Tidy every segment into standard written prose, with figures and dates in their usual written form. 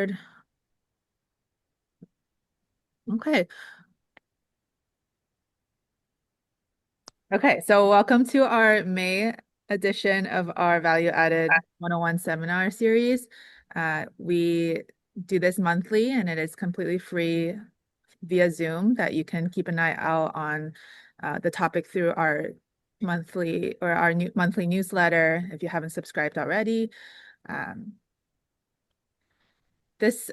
record. Okay. Okay, so welcome to our May edition of our Value Added 101 seminar series. We do this monthly and it is completely free via Zoom that you can keep an eye out on the topic through our monthly monthly newsletter if you haven't subscribed already. This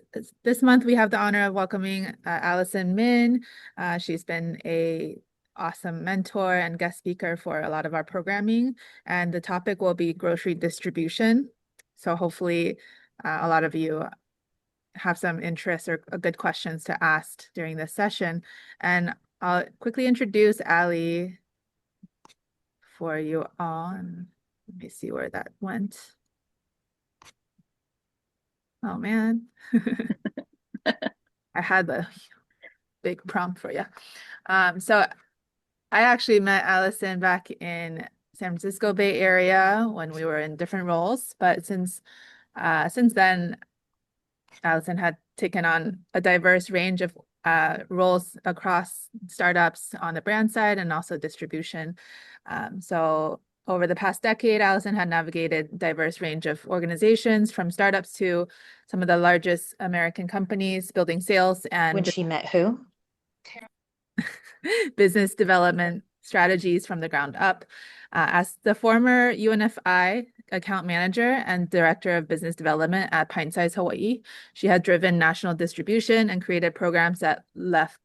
month we have the honor of welcoming Allison Min. She's been a awesome mentor and guest speaker for a lot of our programming, and the topic will be grocery distribution. So hopefully a lot of you have some interest or good questions to ask during this session. And I'll quickly introduce Allie for you all. And let me see where that went. Oh man. I had the big prompt for you. So I actually met Allison back in San Francisco Bay Area when we were in different roles, but since then, Allison had taken on a diverse range of roles across startups on the brand side and also distribution. So over the past decade, Allison had navigated diverse range of organizations from startups to some of the largest American companies, building sales and When she met who? business development strategies from the ground up. As the former UNFI account manager and director of business development at Pint Size Hawaii, she had driven national distribution and created programs that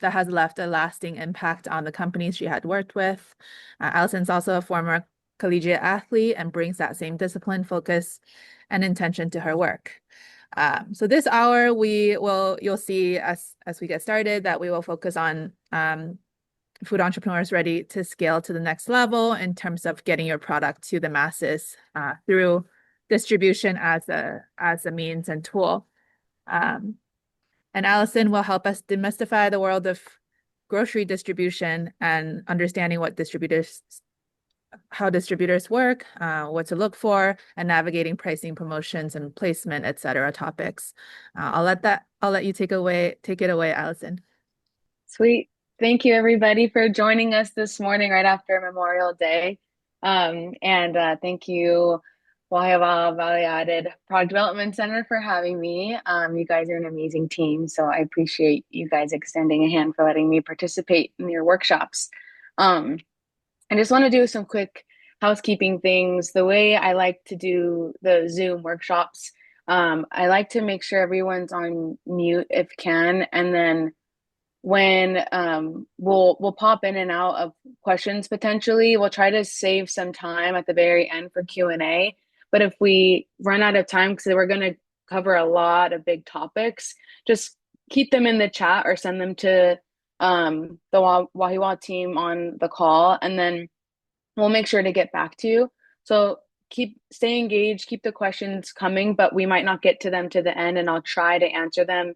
has left a lasting impact on the companies she had worked with. Allison's also a former collegiate athlete and brings that same discipline, focus, and intention to her work. So this hour you'll see as we get started that we will focus on food entrepreneurs ready to scale to the next level in terms of getting your product to the masses through distribution as a means and tool. And Allison will help us demystify the world of grocery distribution and understanding how distributors work, what to look for, and navigating pricing, promotions, and placement, etc. topics. I'll let you take it away, Allison. Sweet. Thank you, everybody, for joining us this morning right after Memorial Day. Thank you, Wahiawa Value Added Product Development Center, for having me. You guys are an amazing team, so I appreciate you guys extending a hand for letting me participate in your workshops. I just want to do some quick housekeeping things. The way I like to do the Zoom workshops, I like to make sure everyone's on mute if can, and then when we'll pop in and out of questions potentially. We'll try to save some time at the very end for Q&A. But if we run out of time, because we're going to cover a lot of big topics, just keep them in the chat or send them to the Wahiawa team on the call, and then we'll make sure to get back to you. So stay engaged, keep the questions coming, but we might not get to them to the end, and I'll try to answer them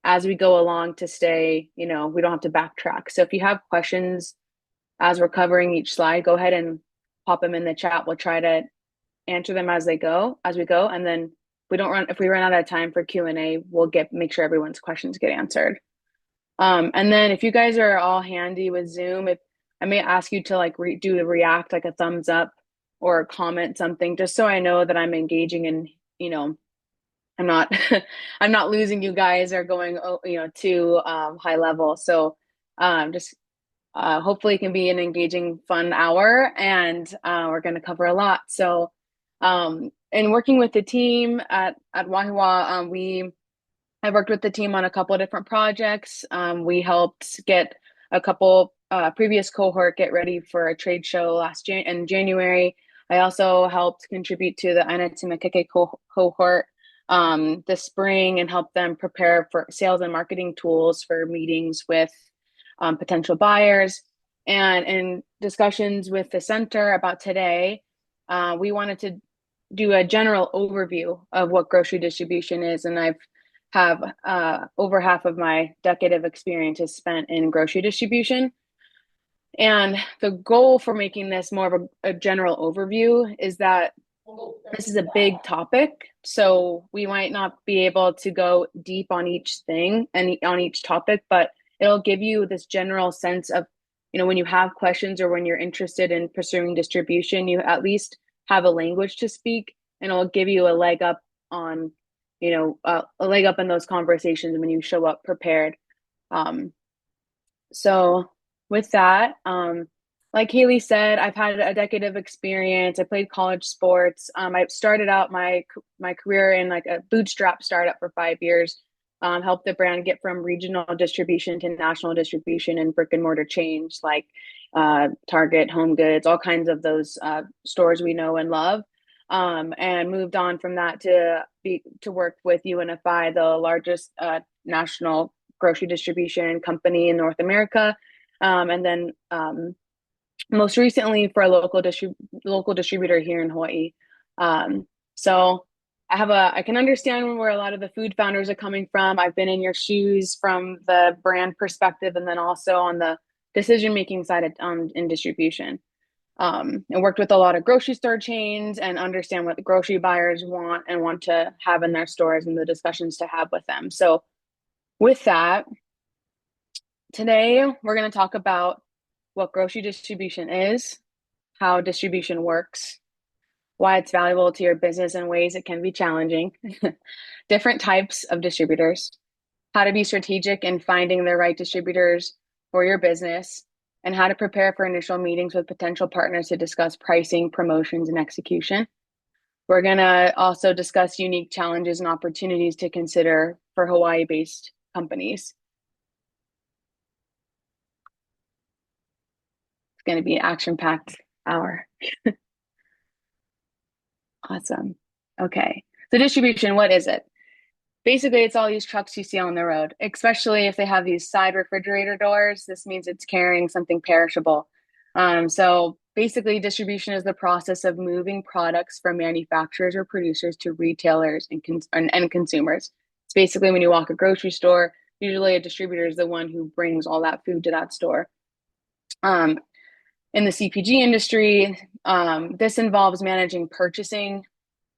as we go along to stay, we don't have to backtrack. So if you have questions as we're covering each slide, go ahead and pop them in the chat. We'll try to answer them as we go. And then if we run out of time for Q&A, we'll make sure everyone's questions get answered. And then if you guys are all handy with Zoom, if I may ask you to do the react, like a thumbs up or comment something, just so I know that I'm engaging and, I'm not I'm not losing you guys or going too high level. So just hopefully it can be an engaging, fun hour, and we're going to cover a lot. So in working with the team at Wahiawa, I worked with the team on a couple of different projects. We helped get a couple previous cohort get ready for a trade show in January. I also helped contribute to the Ainatimakeke cohort this spring and help them prepare for sales and marketing tools for meetings with potential buyers. And in discussions with the center about today, we wanted to do a general overview of what grocery distribution is. And I've over half of my decade of experience is spent in grocery distribution. And the goal for making this more of a general overview is that This is a big topic, so we might not be able to go deep on each thing and on each topic, but it'll give you this general sense of, when you have questions or when you're interested in pursuing distribution, you at least have a language to speak, and it'll give you a leg up on, a leg up in those conversations when you show up prepared. Um, so with that, like Haley said, I've had a decade of experience. I played college sports. I started out my career in like a bootstrap startup for 5 years. Helped the brand get from regional distribution to national distribution in brick and mortar chains like Target, Home Goods, all kinds of those stores we know and love. And moved on from that to work with UNFI, the largest national grocery distribution company in North America. And then most recently for a local distributor here in Hawaii. So I can understand where a lot of the food founders are coming from. I've been in your shoes from the brand perspective, and then also on the decision-making side in distribution. And worked with a lot of grocery store chains and understand what the grocery buyers want and want to have in their stores and the discussions to have with them. So with that, today we're going to talk about what grocery distribution is, how distribution works, why it's valuable to your business in ways it can be challenging, different types of distributors, how to be strategic in finding the right distributors for your business, and how to prepare for initial meetings with potential partners to discuss pricing, promotions, and execution. We're going to also discuss unique challenges and opportunities to consider for Hawaii-based companies. It's going to be an action-packed hour. Awesome. Okay. So distribution, what is it? Basically, it's all these trucks you see on the road, especially if they have these side refrigerator doors. This means it's carrying something perishable. So basically, distribution is the process of moving products from manufacturers or producers to retailers and consumers. It's basically when you walk a grocery store, usually a distributor is the one who brings all that food to that store. In the CPG industry, this involves managing purchasing,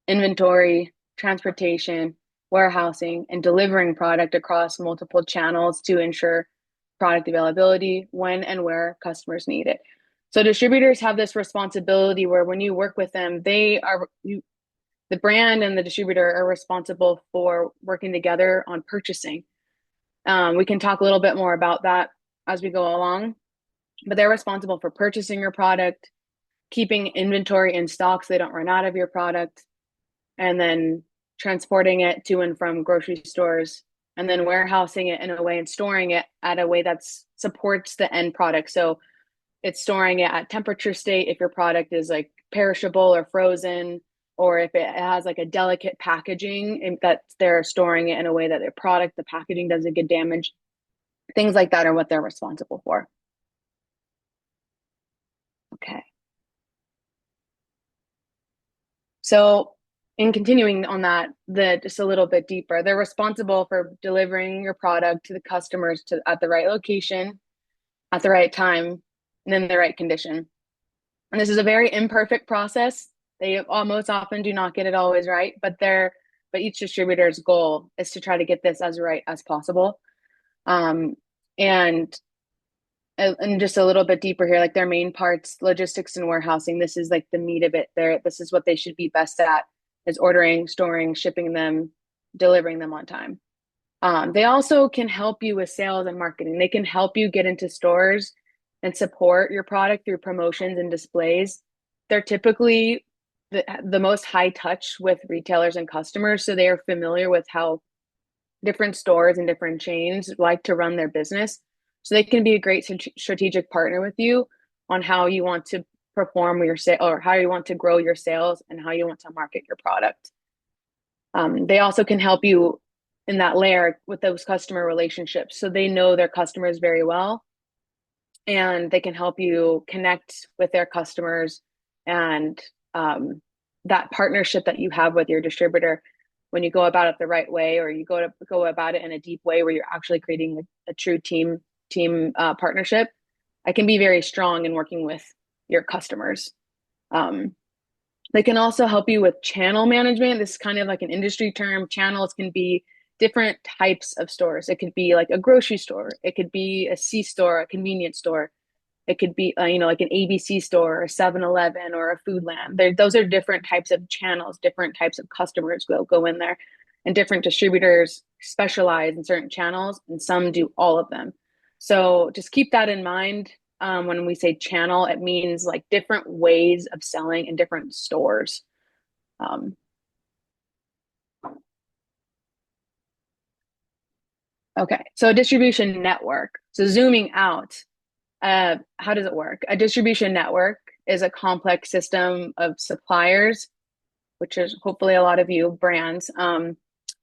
inventory, transportation, warehousing, and delivering product across multiple channels to ensure product availability when and where customers need it. So distributors have this responsibility where when you work with them, the brand and the distributor are responsible for working together on purchasing. We can talk a little bit more about that as we go along, but they're responsible for purchasing your product, keeping inventory in stock so they don't run out of your product, and then transporting it to and from grocery stores, and then warehousing it in a way and storing it at a way that supports the end product. So it's storing it at temperature state if your product is like perishable or frozen, or if it has like a delicate packaging and that they're storing it in a way that the packaging doesn't get damaged. Things like that are what they're responsible for. Okay. So in continuing on that, just a little bit deeper, they're responsible for delivering your product to the customers at the right location, at the right time, and in the right condition. And this is a very imperfect process. They most often do not get it always right, but each distributor's goal is to try to get this as right as possible. And just a little bit deeper here, like their main parts, logistics and warehousing, this is like the meat of it. This is what they should be best at, is ordering, storing, shipping them, delivering them on time. They also can help you with sales and marketing. They can help you get into stores and support your product through promotions and displays. They're typically the most high touch with retailers and customers, so they are familiar with how different stores and different chains like to run their business. So they can be a great strategic partner with you on how you want to perform your sale, or how you want to grow your sales and how you want to market your product. They also can help you in that layer with those customer relationships. So they know their customers very well, and they can help you connect with their customers, and that partnership that you have with your distributor, when you go about it the right way, or you go about it in a deep way where you're actually creating a true team partnership, I can be very strong in working with your customers. They can also help you with channel management. This is kind of like an industry term. Channels can be different types of stores. It could be like a grocery store. It could be a C store, a convenience store. It could be, like an ABC store or a 7-Eleven or a Foodland. Those are different types of channels, different types of customers will go in there. And different distributors specialize in certain channels, and some do all of them. So just keep that in mind. When we say channel, it means like different ways of selling in different stores. Okay, so a distribution network. So zooming out, how does it work? A distribution network is a complex system of suppliers, which is hopefully a lot of you, brands,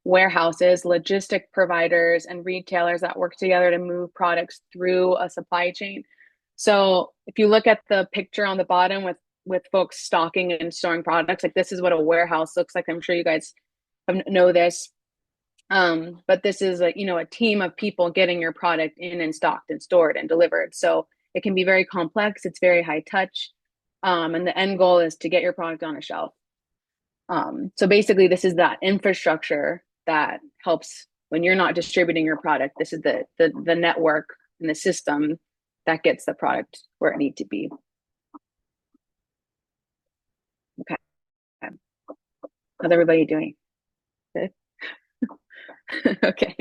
warehouses, logistic providers, and retailers that work together to move products through a supply chain. So if you look at the picture on the bottom with folks stocking and storing products, like this is what a warehouse looks like. I'm sure you guys know this. But this is a team of people getting your product in and stocked and stored and delivered. So it can be very complex. It's very high touch. And the end goal is to get your product on a shelf. So basically, this is that infrastructure that helps when you're not distributing your product. This is the network and the system that gets the product where it needs to be. Okay. How's everybody doing? Good. Okay.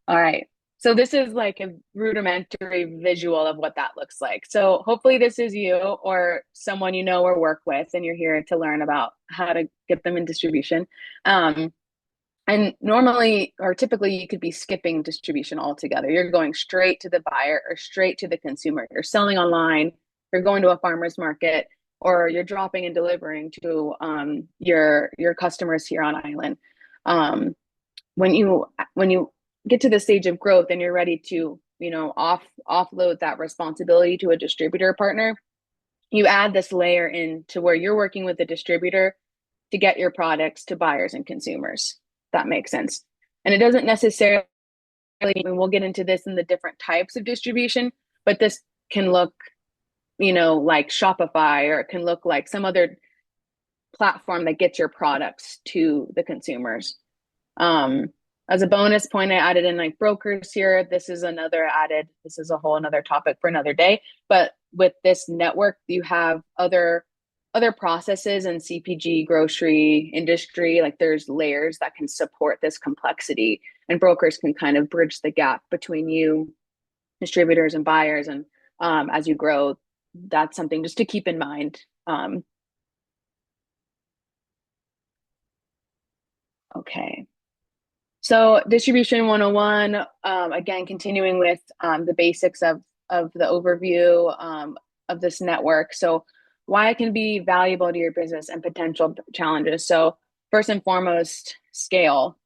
All right. So this is like a rudimentary visual of what that looks like. So hopefully this is you or someone you know or work with, and you're here to learn about how to get them in distribution. And normally or typically you could be skipping distribution altogether. You're going straight to the buyer or straight to the consumer. You're selling online, you're going to a farmer's market, or you're dropping and delivering to your customers here on island. When you get to the stage of growth and you're ready to offload that responsibility to a distributor partner, you add this layer in to where you're working with the distributor to get your products to buyers and consumers. That makes sense. And it doesn't necessarily, we'll get into this in the different types of distribution, but this can look like Shopify, or it can look like some other platform that gets your products to the consumers. As a bonus point, I added in like brokers here. This is a whole another topic for another day. But with this network, you have other processes in CPG, grocery industry. Like there's layers that can support this complexity, and brokers can kind of bridge the gap between you, distributors, and buyers. And as you grow, that's something just to keep in mind. Okay. So distribution 101, again, continuing with the basics of the overview of this network. So why it can be valuable to your business and potential challenges. So first and foremost, scale.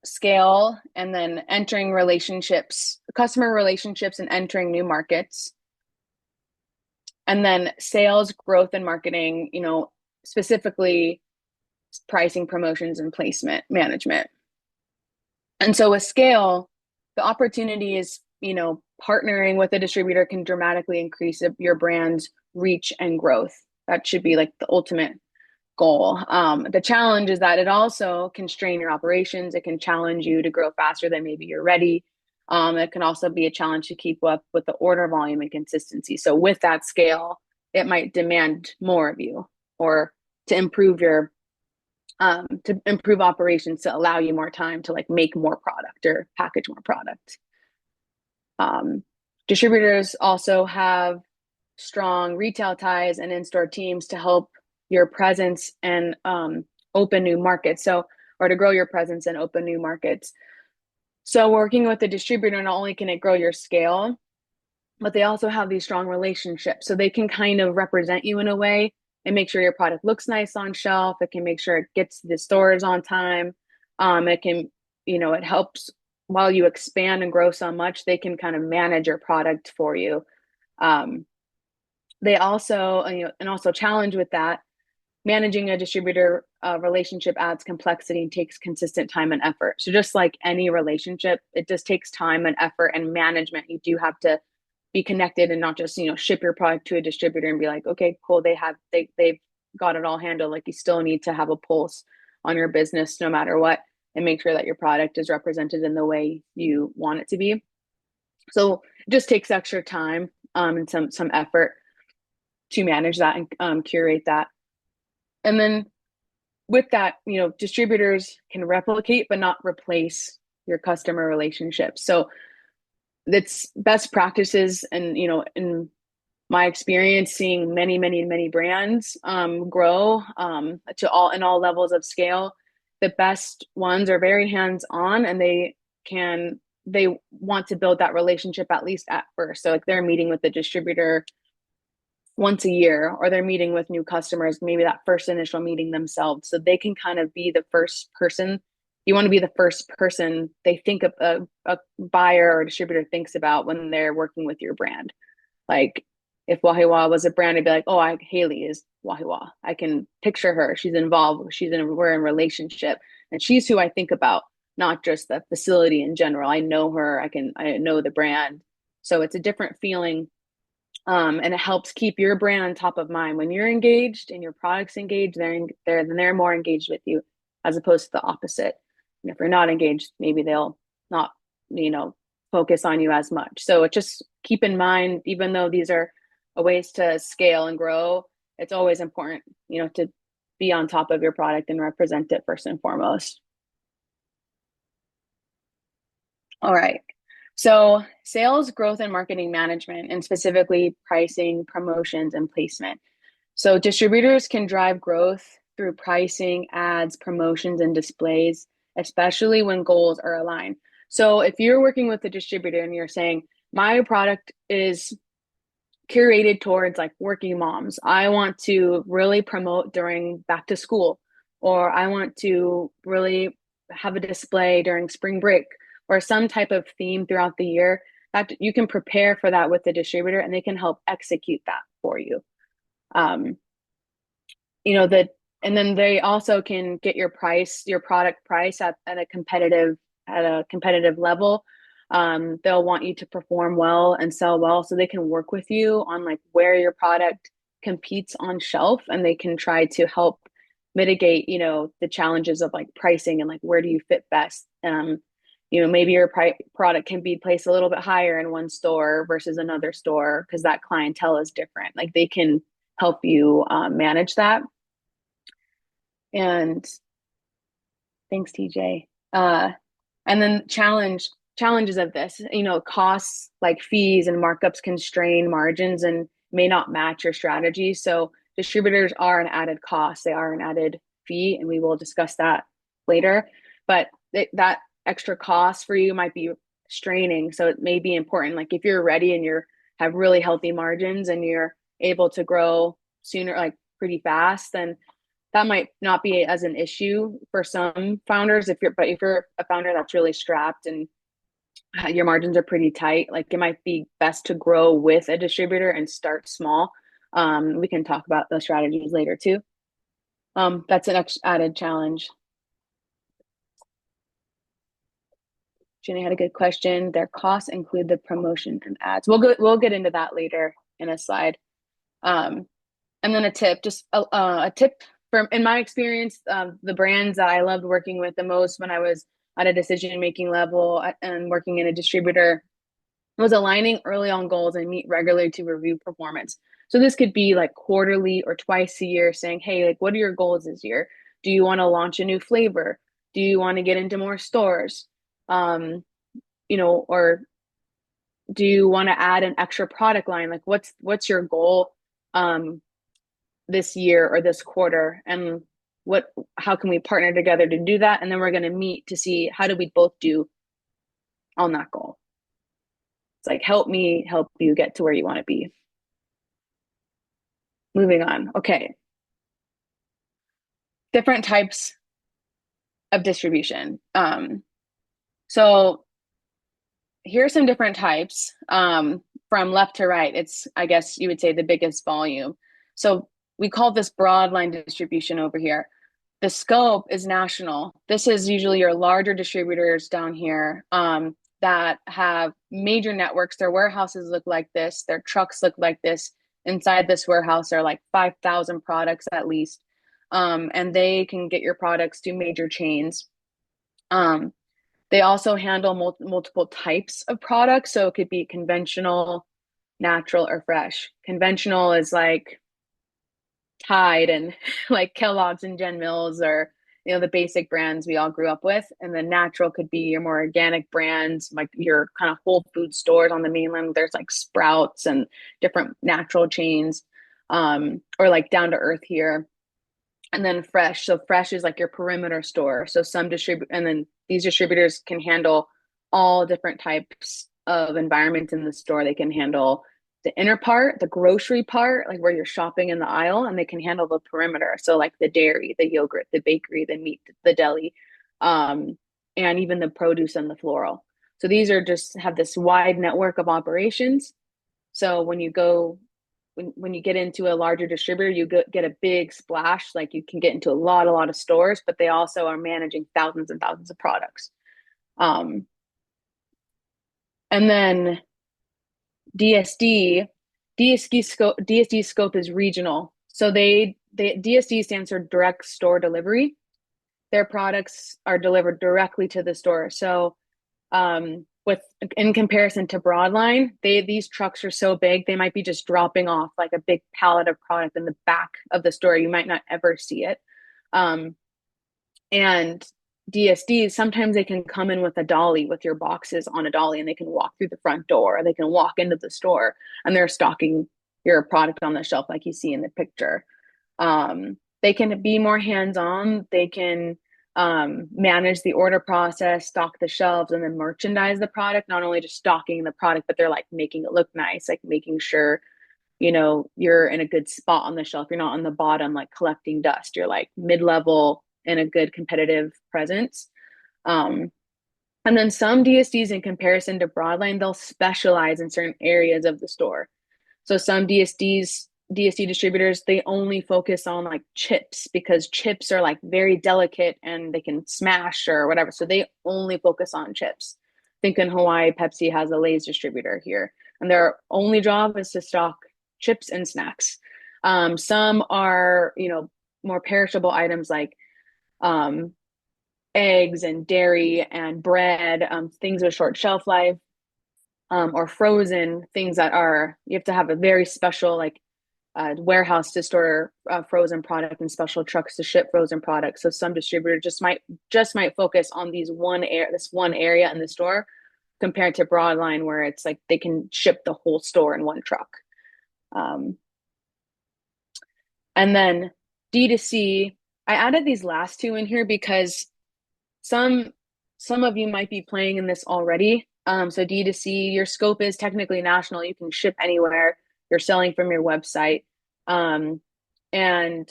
Scale, and then entering relationships, customer relationships, and entering new markets. And then sales, growth, and marketing, specifically pricing, promotions, and placement management. And so with scale, the opportunity is, partnering with a distributor can dramatically increase your brand's reach and growth. That should be like the ultimate goal. The challenge is that it also can strain your operations. It can challenge you to grow faster than maybe you're ready. It can also be a challenge to keep up with the order volume and consistency. So with that scale, it might demand more of you, or to improve operations to allow you more time to like make more product or package more product. Distributors also have strong retail ties and in-store teams to help your presence and open new markets. Or to grow your presence and open new markets. So working with the distributor, not only can it grow your scale, but they also have these strong relationships. So they can kind of represent you in a way and make sure your product looks nice on shelf. It can make sure it gets to the stores on time. It can, it helps while you expand and grow so much, they can kind of manage your product for you. They also, and also challenge with that, managing a distributor relationship adds complexity and takes consistent time and effort. So just like any relationship, it just takes time and effort and management. You do have to be connected and not just, ship your product to a distributor and be like, okay, cool, they've got it all handled. Like, you still need to have a pulse on your business no matter what, and make sure that your product is represented in the way you want it to be. So it just takes extra time and some effort to manage that and curate that. And then with that, distributors can replicate but not replace your customer relationships. So that's best practices. And, in my experience, seeing many brands grow to all levels of scale, the best ones are very hands-on, and they want to build that relationship at least at first. So like, they're meeting with the distributor once a year, or they're meeting with new customers, maybe that first initial meeting themselves, so they can kind of be the first person. You want to be the first person they think of, a buyer or distributor thinks about when they're working with your brand. Like, if Wahiwa was a brand, I'd be like, Haley is Wahiwa. I can picture her. She's involved. We're in relationship, and she's who I think about, not just the facility in general. I know her. I know the brand. So it's a different feeling. And it helps keep your brand top of mind when you're engaged and your product's engaged. They're more engaged with you, as opposed to the opposite. And if you're not engaged, maybe they'll not, focus on you as much. So just keep in mind, even though these are ways to scale and grow, it's always important, to be on top of your product and represent it first and foremost. All right. So sales, growth, and marketing management, and specifically pricing, promotions, and placement. So distributors can drive growth through pricing, ads, promotions, and displays, especially when goals are aligned. So if you're working with a distributor and you're saying, my product is curated towards like working moms, I want to really promote during back to school, or I want to really have a display during spring break, or some type of theme throughout the year, that you can prepare for that with the distributor, and they can help execute that for you. And then they also can get your product price at a competitive level. They'll want you to perform well and sell well, so they can work with you on like where your product competes on shelf, and they can try to help mitigate, the challenges of like pricing and like where do you fit best. Maybe your product can be placed a little bit higher in one store versus another store because that clientele is different. Like, they can help you manage that. And thanks, TJ. And then challenges of this, costs like fees and markups can strain margins and may not match your strategy. So distributors are an added cost. They are an added fee, and we will discuss that later. But that extra cost for you might be straining. So it may be important. Like, if you're ready and have really healthy margins and you're able to grow sooner, like pretty fast, then that might not be as an issue for some founders. If you're a founder that's really strapped and your margins are pretty tight, like, it might be best to grow with a distributor and start small. We can talk about those strategies later too. That's an added challenge. Jenny had a good question. Their costs include the promotion and ads. We'll get into that later in a slide. And then a tip, from, in my experience, the brands that I loved working with the most when I was at a decision-making level and working in a distributor was aligning early on goals and meet regularly to review performance. So this could be like quarterly or twice a year, saying, hey, like, what are your goals this year? Do you want to launch a new flavor? Do you want to get into more stores? Or do you want to add an extra product line? Like, what's your goal this year or this quarter, and how can we partner together to do that? And then we're going to meet to see how do we both do on that goal. It's like, help me help you get to where you want to be. Moving on. Okay. Different types of distribution. So here are some different types from left to right. It's, I guess you would say, the biggest volume. So we call this broad line distribution over here. The scope is national. This is usually your larger distributors down here. that have major networks. Their warehouses look like this, their trucks look like this. Inside this warehouse are like 5,000 products at least. And they can get your products to major chains. They also handle multiple types of products. So it could be conventional, natural, or fresh. Conventional is like Tide and like Kellogg's and Gen Mills, or the basic brands we all grew up with. And then natural could be your more organic brands, like your kind of whole food stores on the mainland. There's like Sprouts and different natural chains, or like Down to Earth here. And then fresh. So fresh is like your perimeter store. So and then these distributors can handle all different types of environments in the store. They can handle the inner part, the grocery part, like where you're shopping in the aisle, and they can handle the perimeter. So like the dairy, the yogurt, the bakery, the meat, the deli, and even the produce and the floral. So these are just have this wide network of operations. So when you get into a larger distributor, you get a big splash. Like you can get into a lot of stores, but they also are managing thousands and thousands of products. And then DSD scope is regional. So DSD stands for direct store delivery. Their products are delivered directly to the store. So in comparison to Broadline, these trucks are so big, they might be just dropping off like a big pallet of product in the back of the store. You might not ever see it. And DSDs, sometimes they can come in with a dolly, with your boxes on a dolly, and they can walk through the front door, or they can walk into the store and they're stocking your product on the shelf like you see in the picture. They can be more hands-on. They can manage the order process, stock the shelves, and then merchandise the product. Not only just stocking the product, but they're like making it look nice, like making sure you're in a good spot on the shelf. You're not on the bottom like collecting dust. You're like mid-level in a good competitive presence. And then some DSDs, in comparison to Broadline, they'll specialize in certain areas of the store. So some DSD distributors, they only focus on like chips, because chips are like very delicate and they can smash or whatever. So they only focus on chips. I think in Hawaii, Pepsi has a Lay's distributor here, and their only job is to stock chips and snacks. Some are, more perishable items like eggs and dairy and bread, things with short shelf life, or frozen things that you have to have a very special like warehouse to store frozen product, and special trucks to ship frozen products. So some distributors just might focus on this one area in the store, compared to Broadline, where it's like they can ship the whole store in one truck. And then D2C, I added these last two in here because some of you might be playing in this already. So D2C, your scope is technically national. You can ship anywhere. You're selling from your website. And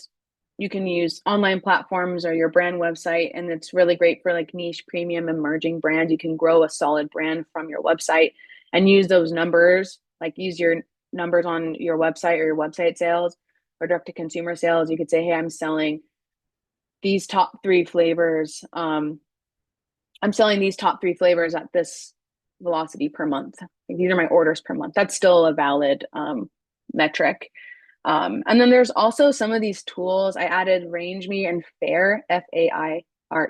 you can use online platforms or your brand website. And it's really great for like niche, premium, emerging brands. You can grow a solid brand from your website and use those numbers, like use your numbers on your website or your website sales or direct to consumer sales. You could say, hey, I'm selling these top 3 flavors. I'm selling these top 3 flavors at this velocity per month. Like, these are my orders per month. That's still a valid metric. And then there's also some of these tools. I added RangeMe and Faire, Faire.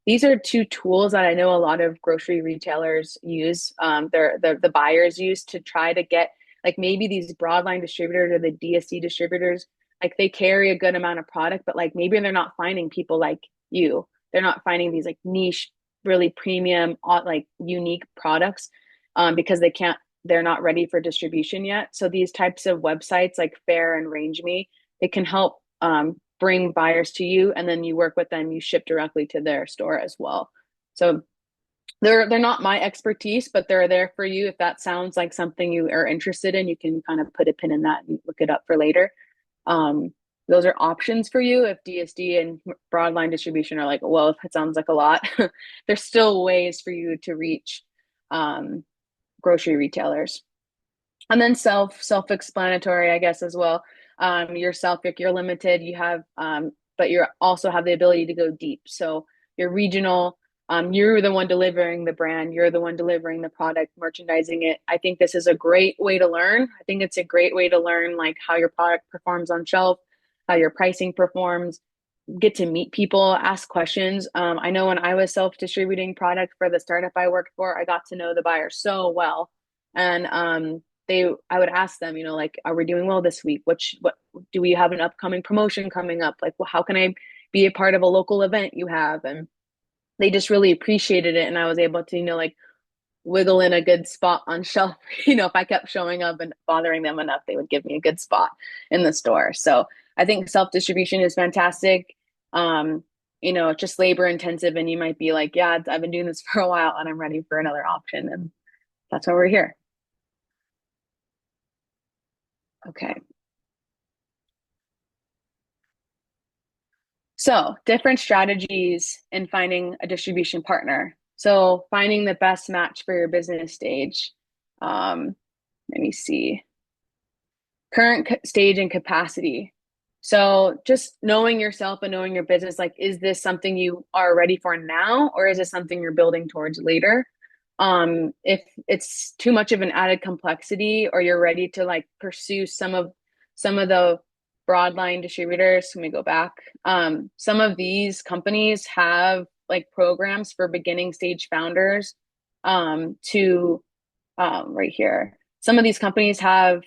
These are 2 tools that I know a lot of grocery retailers use. The buyers use to try to get, like, maybe these Broadline distributors or the DSD distributors, like, they carry a good amount of product, but like maybe they're not finding people like you. They're not finding these like niche, really premium, like unique products, because they're not ready for distribution yet. So these types of websites like Faire and RangeMe, it can help bring buyers to you, and then you work with them, you ship directly to their store as well. So they're not my expertise, but they're there for you. If that sounds like something you are interested in, you can kind of put a pin in that and look it up for later. Those are options for you. If DSD and Broadline distribution are like, well, it sounds like a lot, there's still ways for you to reach grocery retailers. And then self-explanatory, I guess, as well. If you're limited, you have, but you also have the ability to go deep. So you're regional. You're the one delivering the brand, you're the one delivering the product, merchandising it. I think this is a great way to learn. I think it's a great way to learn like how your product performs on shelf, how your pricing performs, get to meet people, ask questions. I know when I was self-distributing product for the startup I worked for, I got to know the buyer so well. And I would ask them, like, are we doing well this week? What do we have an upcoming promotion coming up? Like, well, how can I be a part of a local event you have? And they just really appreciated it. And I was able to, like wiggle in a good spot on shelf. If I kept showing up and bothering them enough, they would give me a good spot in the store. So I think self-distribution is fantastic. It's just labor intensive and you might be like, yeah, I've been doing this for a while and I'm ready for another option. And that's why we're here. Okay. So different strategies in finding a distribution partner. So finding the best match for your business stage. Let me see. Current stage and capacity. So just knowing yourself and knowing your business, like, is this something you are ready for now, or is it something you're building towards later? If it's too much of an added complexity, or you're ready to like pursue some of the broadline distributors, let me go back. Some of these companies have like programs for beginning stage founders to right here. Some of these companies have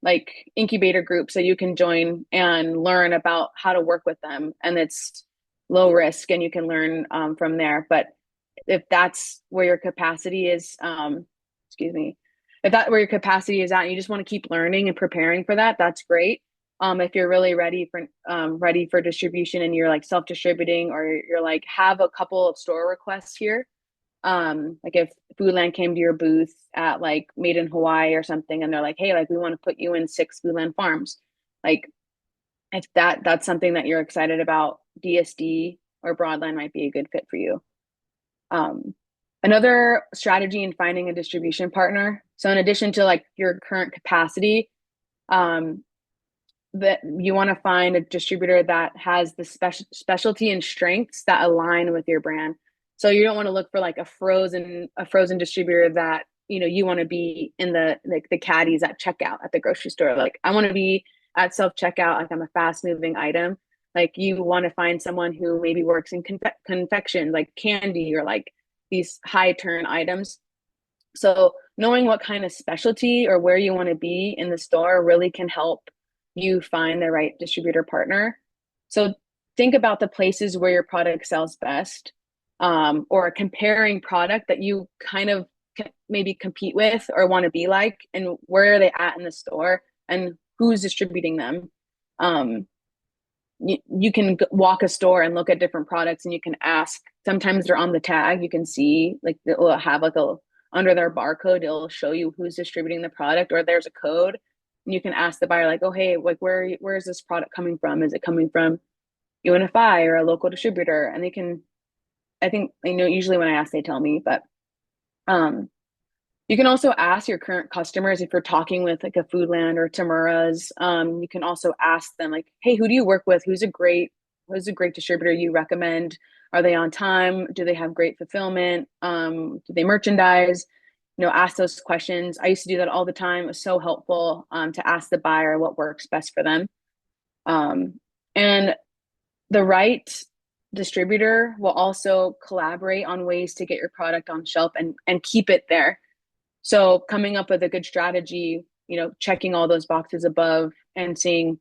like incubator groups that you can join and learn about how to work with them. And it's low risk and you can learn from there. But if that's where your capacity is, excuse me, if that's where your capacity is at and you just want to keep learning and preparing for that, that's great. If you're really ready for distribution and you're like self-distributing, or you're like have a couple of store requests here, like if Foodland came to your booth at like Made in Hawaii or something and they're like, hey, like we want to put you in 6 Foodland farms, like if that's something that you're excited about, DSD or Broadline might be a good fit for you. Another strategy in finding a distribution partner, so in addition to like your current capacity, that you want to find a distributor that has the specialty and strengths that align with your brand. So you don't want to look for like a frozen distributor that you want to be in the caddies at checkout at the grocery store. Like I want to be at self checkout. Like I'm a fast moving item. Like you want to find someone who maybe works in confection, like candy or like these high turn items. So knowing what kind of specialty or where you want to be in the store really can help you find the right distributor partner. So think about the places where your product sells best, or comparing product that you kind of maybe compete with or want to be like, and where are they at in the store and who's distributing them. You can walk a store and look at different products and you can ask. Sometimes they're on the tag. You can see like they'll have like under their barcode, it'll show you who's distributing the product, or there's a code. And you can ask the buyer like, oh, hey, like where is this product coming from? Is it coming from UNFI or a local distributor? And I think usually when I ask, they tell me, but you can also ask your current customers if you're talking with like a Foodland or Tamura's. You can also ask them like, hey, who do you work with? Who's a great distributor you recommend? Are they on time? Do they have great fulfillment? Do they merchandise? Ask those questions. I used to do that all the time. It was so helpful to ask the buyer what works best for them. And the right distributor will also collaborate on ways to get your product on shelf and keep it there. So coming up with a good strategy, checking all those boxes above and seeing,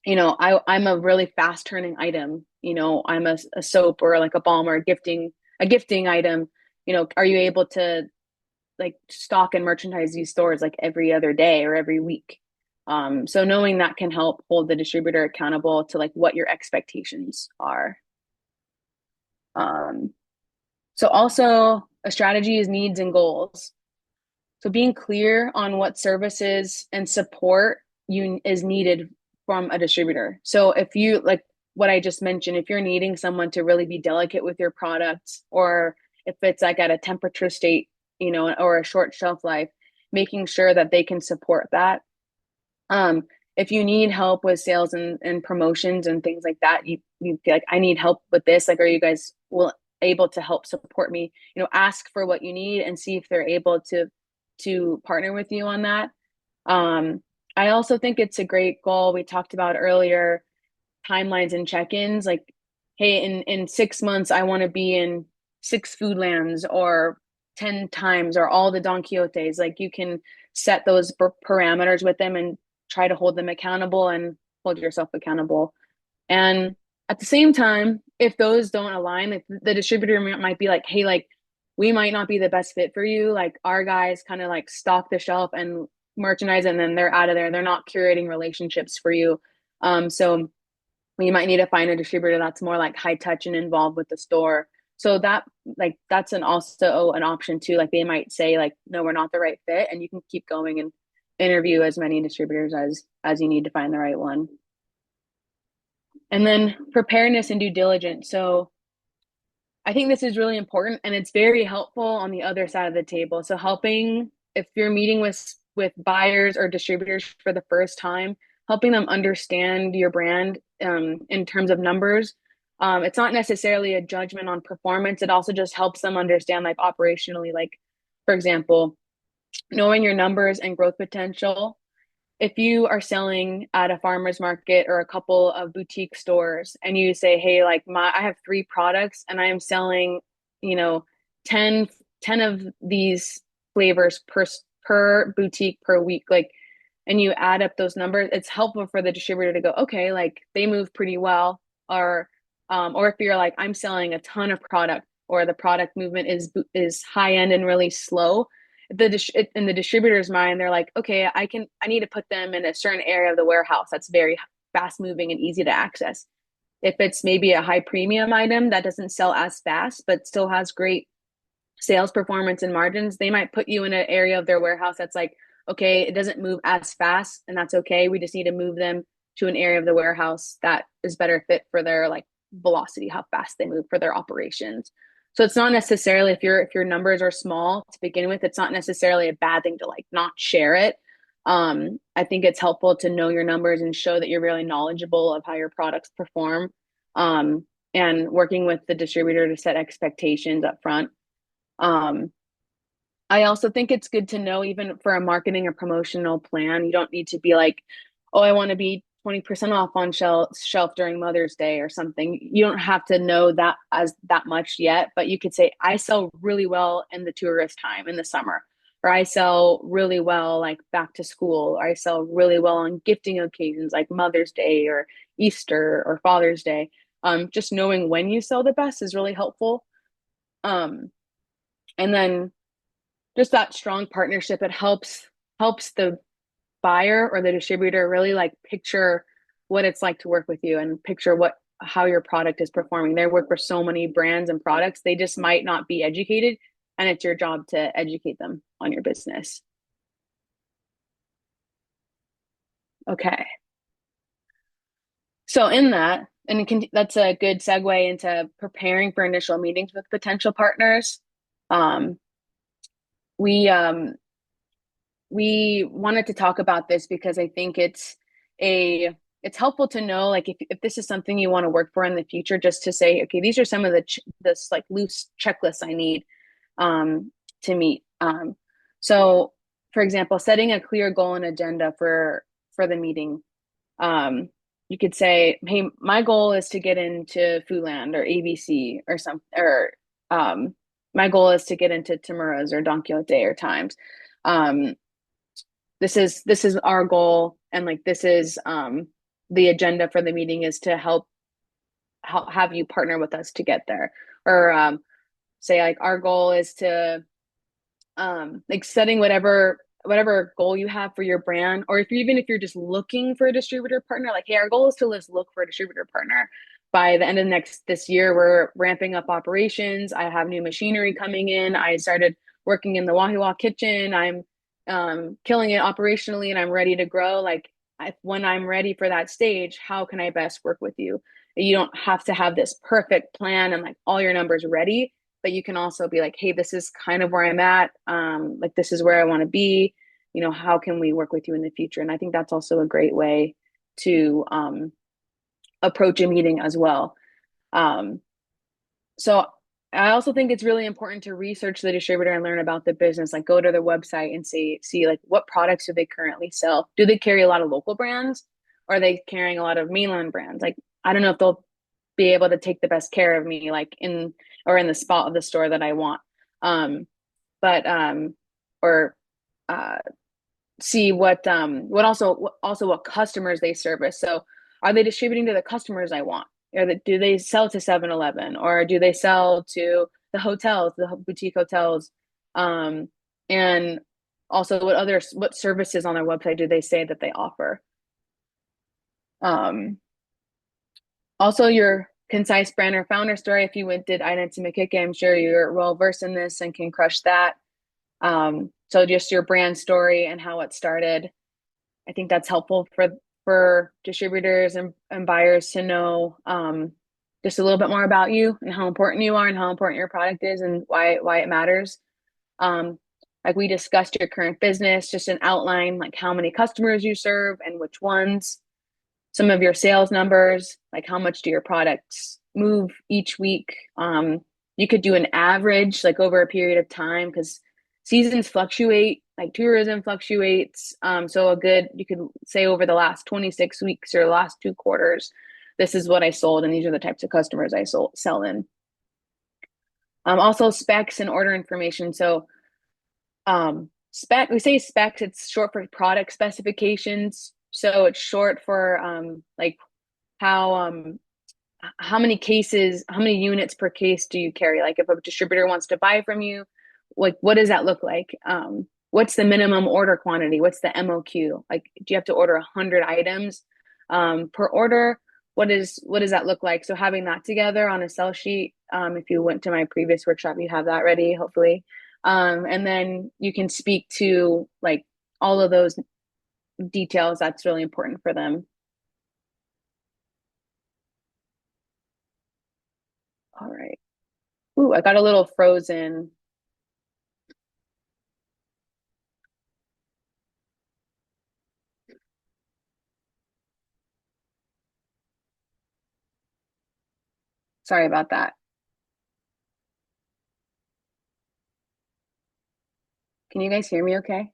I'm a really fast turning item. I'm a soap or like a balm or a gifting item. Are you able to like stock and merchandise these stores like every other day or every week? So knowing that can help hold the distributor accountable to like what your expectations are. So also a strategy is needs and goals. So being clear on what services and support is needed from a distributor. So if you like what I just mentioned, if you're needing someone to really be delicate with your products, or if it's like at a temperature state, or a short shelf life, making sure that they can support that. If you need help with sales and promotions and things like that, you feel like I need help with this. Like, are you guys able to help support me, ask for what you need and see if they're able to partner with you on that. I also think it's a great goal. We talked about earlier timelines and check-ins, like, hey, in 6 months I want to be in 6 foodlands or 10 times or all the Don Quixotes. Like, you can set those parameters with them and try to hold them accountable and hold yourself accountable. And at the same time, if those don't align, like, the distributor might be like, hey, like, we might not be the best fit for you. Like, our guys kind of like stock the shelf and merchandise, and then they're out of there. They're not curating relationships for you. So you might need to find a distributor that's more like high touch and involved with the store. So that's also an option too. Like, they might say like, no, we're not the right fit, and you can keep going and interview as many distributors as you need to find the right one. And then preparedness and due diligence. So I think this is really important, and it's very helpful on the other side of the table. So helping, if you're meeting with buyers or distributors for the first time, helping them understand your brand in terms of numbers. It's not necessarily a judgment on performance. It also just helps them understand, like, operationally, like, for example, knowing your numbers and growth potential. If you are selling at a farmer's market or a couple of boutique stores and you say, hey, like, I have 3 products and I am selling, 10 of these flavors per boutique per week, like, and you add up those numbers, it's helpful for the distributor to go, okay, like, they move pretty well. Or if you're like, I'm selling a ton of product, or the product movement is high end and really slow, in the distributor's mind, they're like, okay, I need to put them in a certain area of the warehouse that's very fast moving and easy to access. If it's maybe a high premium item that doesn't sell as fast but still has great sales performance and margins, they might put you in an area of their warehouse that's like, okay, it doesn't move as fast, and that's okay. We just need to move them to an area of the warehouse that is better fit for their, like, velocity, how fast they move for their operations. So it's not necessarily, if your numbers are small to begin with, it's not necessarily a bad thing to, like, not share it. I think it's helpful to know your numbers and show that you're really knowledgeable of how your products perform, and working with the distributor to set expectations up front. I also think it's good to know, even for a marketing or promotional plan, you don't need to be like, oh, I want to be 20% off on shelf during Mother's Day or something. You don't have to know that much yet, but you could say, I sell really well in the tourist time in the summer, or I sell really well like back to school, or I sell really well on gifting occasions like Mother's Day or Easter or Father's Day. Just knowing when you sell the best is really helpful. And then just that strong partnership, it helps the buyer or the distributor really, like, picture what it's like to work with you and picture how your product is performing. They work for so many brands and products, they just might not be educated, and it's your job to educate them on your business. Okay. So in that, and that's a good segue into preparing for initial meetings with potential partners. We wanted to talk about this because I think it's helpful to know, like, if this is something you want to work for in the future, just to say, okay, these are some of this like loose checklists I need to meet. So for example, setting a clear goal and agenda for the meeting. You could say, hey, my goal is to get into Foodland or ABC or something, or my goal is to get into Tamura's or Don Quixote or Times. This is our goal, and, like, this is the agenda for the meeting is to help have you partner with us to get there. Or say, like, our goal is to like, setting whatever goal you have for your brand, or if you're just looking for a distributor partner, like, hey, our goal is to just look for a distributor partner. By the end of this year, we're ramping up operations. I have new machinery coming in. I started working in the Wahiwa kitchen. I'm killing it operationally, and I'm ready to grow. Like, when I'm ready for that stage, how can I best work with you? You don't have to have this perfect plan and, like, all your numbers ready, but you can also be like, hey, this is kind of where I'm at. Like, this is where I want to be. How can we work with you in the future? And I think that's also a great way to approach a meeting as well. So I also think it's really important to research the distributor and learn about the business. Like go to their website and see like what products do they currently sell? Do they carry a lot of local brands, or are they carrying a lot of mainland brands? Like I don't know if they'll be able to take the best care of me, like in the spot of the store that I want. But or uh see what customers they service. So are they distributing to the customers I want? Do they sell to 7-Eleven, or do they sell to the hotels, the boutique hotels? And also what services on their website do they say that they offer? Um, Also your concise brand or founder story. If you did Identity McKickey, I'm sure you're well versed in this and can crush that. So just your brand story and how it started. I think that's helpful for distributors and buyers to know just a little bit more about you and how important you are and how important your product is and why it matters. Um, like we discussed your current business, just an outline, like how many customers you serve and which ones, some of your sales numbers, like how much do your products move each week. You could do an average, like over a period of time, because seasons fluctuate, like tourism fluctuates. So you could say over the last 26 weeks or the last 2 quarters, this is what I sold, and these are the types of customers I sell in. Also specs and order information. So we say specs, it's short for product specifications. So it's short for like how many cases, how many units per case do you carry? Like if a distributor wants to buy from you, like what does that look like? What's the minimum order quantity? What's the MOQ? Like, do you have to order 100 items per order? What does that look like? So having that together on a sell sheet, if you went to my previous workshop, you have that ready, hopefully. And then you can speak to like all of those details. That's really important for them. All right. Ooh, I got a little frozen. Sorry about that. Can you guys hear me okay?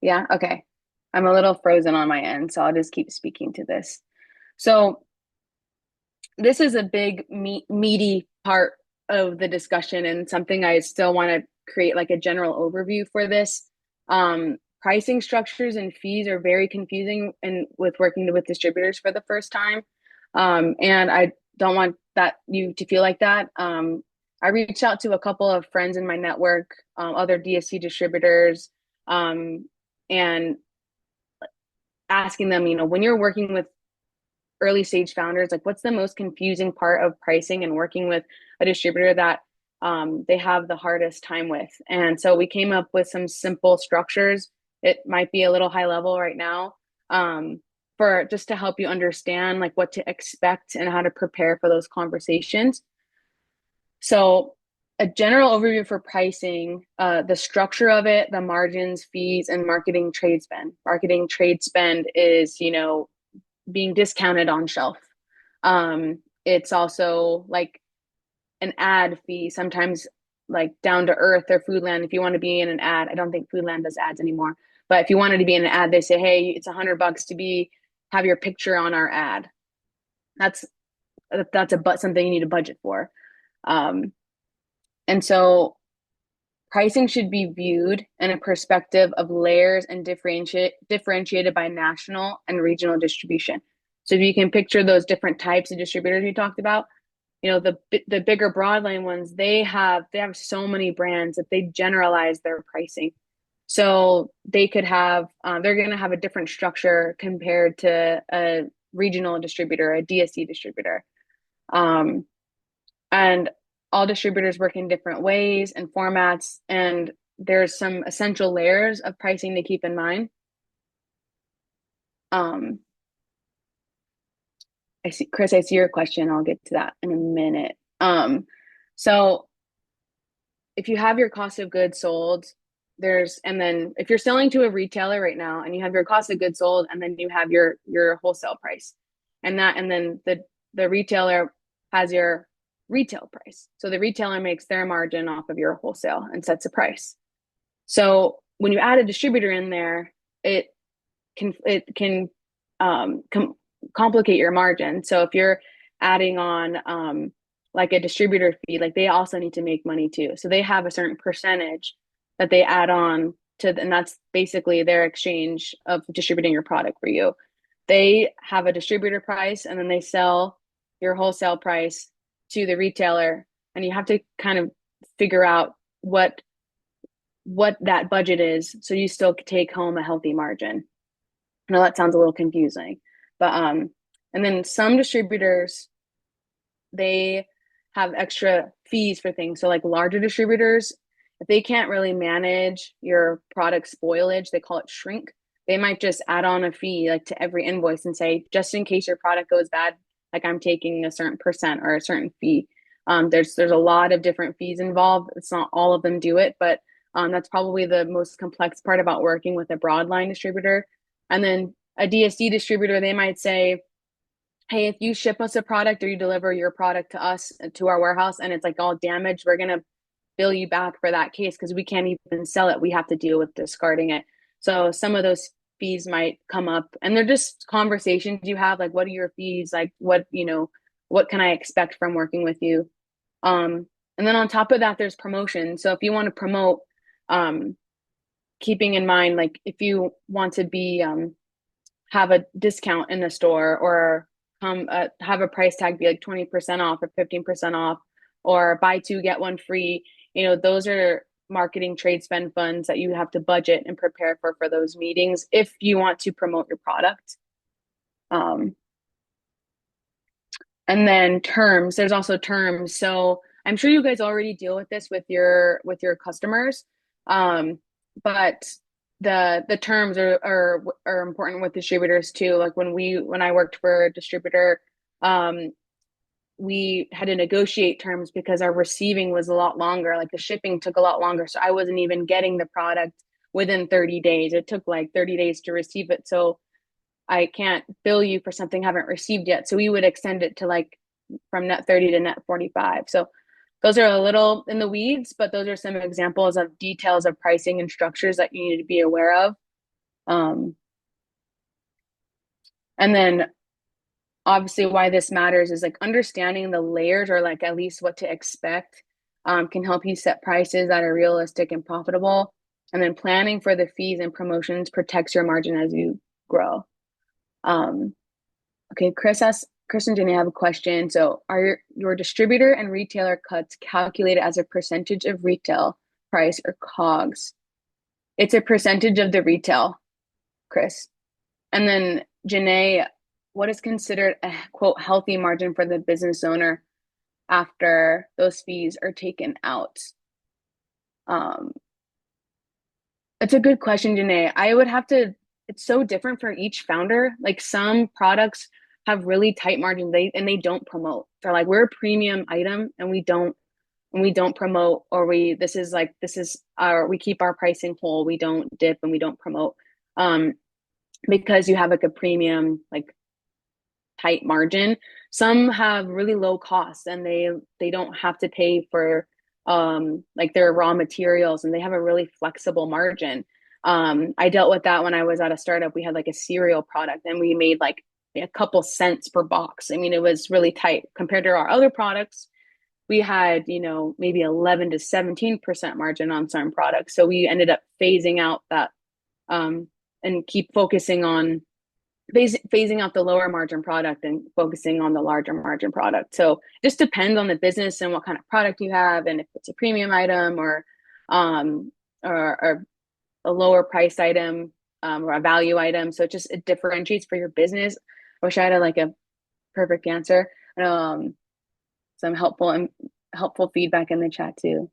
Yeah, okay. I'm a little frozen on my end, so I'll just keep speaking to this. So this is a big meaty part of the discussion and something I still want to create like a general overview for this. Pricing structures and fees are very confusing and with working with distributors for the first time. And I don't want you to feel like that. I reached out to a couple of friends in my network, other DSC distributors, and asking them, when you're working with early stage founders, like what's the most confusing part of pricing and working with a distributor that they have the hardest time with? And so we came up with some simple structures. It might be a little high level right now, for just to help you understand like what to expect and how to prepare for those conversations. So a general overview for pricing, the structure of it, the margins, fees, and marketing trade spend. Marketing trade spend is, being discounted on shelf. It's also like an ad fee, sometimes like Down to Earth or Foodland. If you want to be in an ad, I don't think Foodland does ads anymore, but if you wanted to be in an ad, they say, hey, it's $100 to have your picture on our ad. That's something you need to budget for. And so pricing should be viewed in a perspective of layers and differentiated by national and regional distribution. So if you can picture those different types of distributors we talked about, the bigger broadline ones, they have so many brands that they generalize their pricing. So they could have, they're going to have a different structure compared to a regional distributor, a DSC distributor. And all distributors work in different ways and formats, and there's some essential layers of pricing to keep in mind. Chris, I see your question. I'll get to that in a minute. So if you have your cost of goods sold, and then if you're selling to a retailer right now and you have your cost of goods sold, and then you have your wholesale price, and then the retailer has your retail price. So the retailer makes their margin off of your wholesale and sets a price. So when you add a distributor in there, it can complicate your margin. So if you're adding on like a distributor fee, like they also need to make money too. So they have a certain percentage that they add on to, and that's basically their exchange of distributing your product for you. They have a distributor price and then they sell your wholesale price to the retailer, and you have to kind of figure out what that budget is so you still take home a healthy margin. I know that sounds a little confusing, but and then some distributors, they have extra fees for things. So like larger distributors, if they can't really manage your product spoilage, they call it shrink. They might just add on a fee like to every invoice and say, just in case your product goes bad, like I'm taking a certain percent or a certain fee. There's a lot of different fees involved. It's not all of them do it, but that's probably the most complex part about working with a broadline distributor. And then a DSD distributor, they might say, hey, if you ship us a product or you deliver your product to us to our warehouse and it's like all damaged, we're gonna bill you back for that case because we can't even sell it. We have to deal with discarding it. So some of those fees might come up, and they're just conversations you have, like what are your fees, like what can I expect from working with you. And then on top of that, there's promotion. So if you want to promote, keeping in mind, like if you want to be have a discount in the store, or have a price tag be like 20% off or 15% off, or buy two get one free, those are marketing trade spend funds that you have to budget and prepare for those meetings if you want to promote your product. And then terms, there's also terms. So I'm sure you guys already deal with this with your customers. But the terms are important with distributors too. Like when I worked for a distributor, we had to negotiate terms because our receiving was a lot longer. Like the shipping took a lot longer. So I wasn't even getting the product within 30 days. It took like 30 days to receive it. So I can't bill you for something I haven't received yet. So we would extend it to like from net 30 to net 45. So those are a little in the weeds, but those are some examples of details of pricing and structures that you need to be aware of. And then obviously why this matters is like understanding the layers, or like at least what to expect, can help you set prices that are realistic and profitable. And then planning for the fees and promotions protects your margin as you grow. Okay, Chris and Jenny have a question. So are your distributor and retailer cuts calculated as a percentage of retail price or COGS? It's a percentage of the retail, Chris. And then Janae, what is considered a quote healthy margin for the business owner after those fees are taken out? It's a good question, Janae. It's so different for each founder. Like some products have really tight margins, they don't promote. They're like, we're a premium item and we don't promote, or we keep our pricing whole. We don't dip and we don't promote. Because you have like a premium, like tight margin. Some have really low costs and they don't have to pay for like their raw materials, and they have a really flexible margin. I dealt with that when I was at a startup. We had like a cereal product and we made like a couple cents per box. I mean, it was really tight compared to our other products. We had, maybe 11 to 17% margin on certain products. So we ended up phasing out that, and keep focusing on phasing out the lower margin product and focusing on the larger margin product. So it just depends on the business and what kind of product you have, and if it's a premium item or a lower price item, or a value item. So it differentiates for your business. I wish I had a perfect answer. Some helpful feedback in the chat too.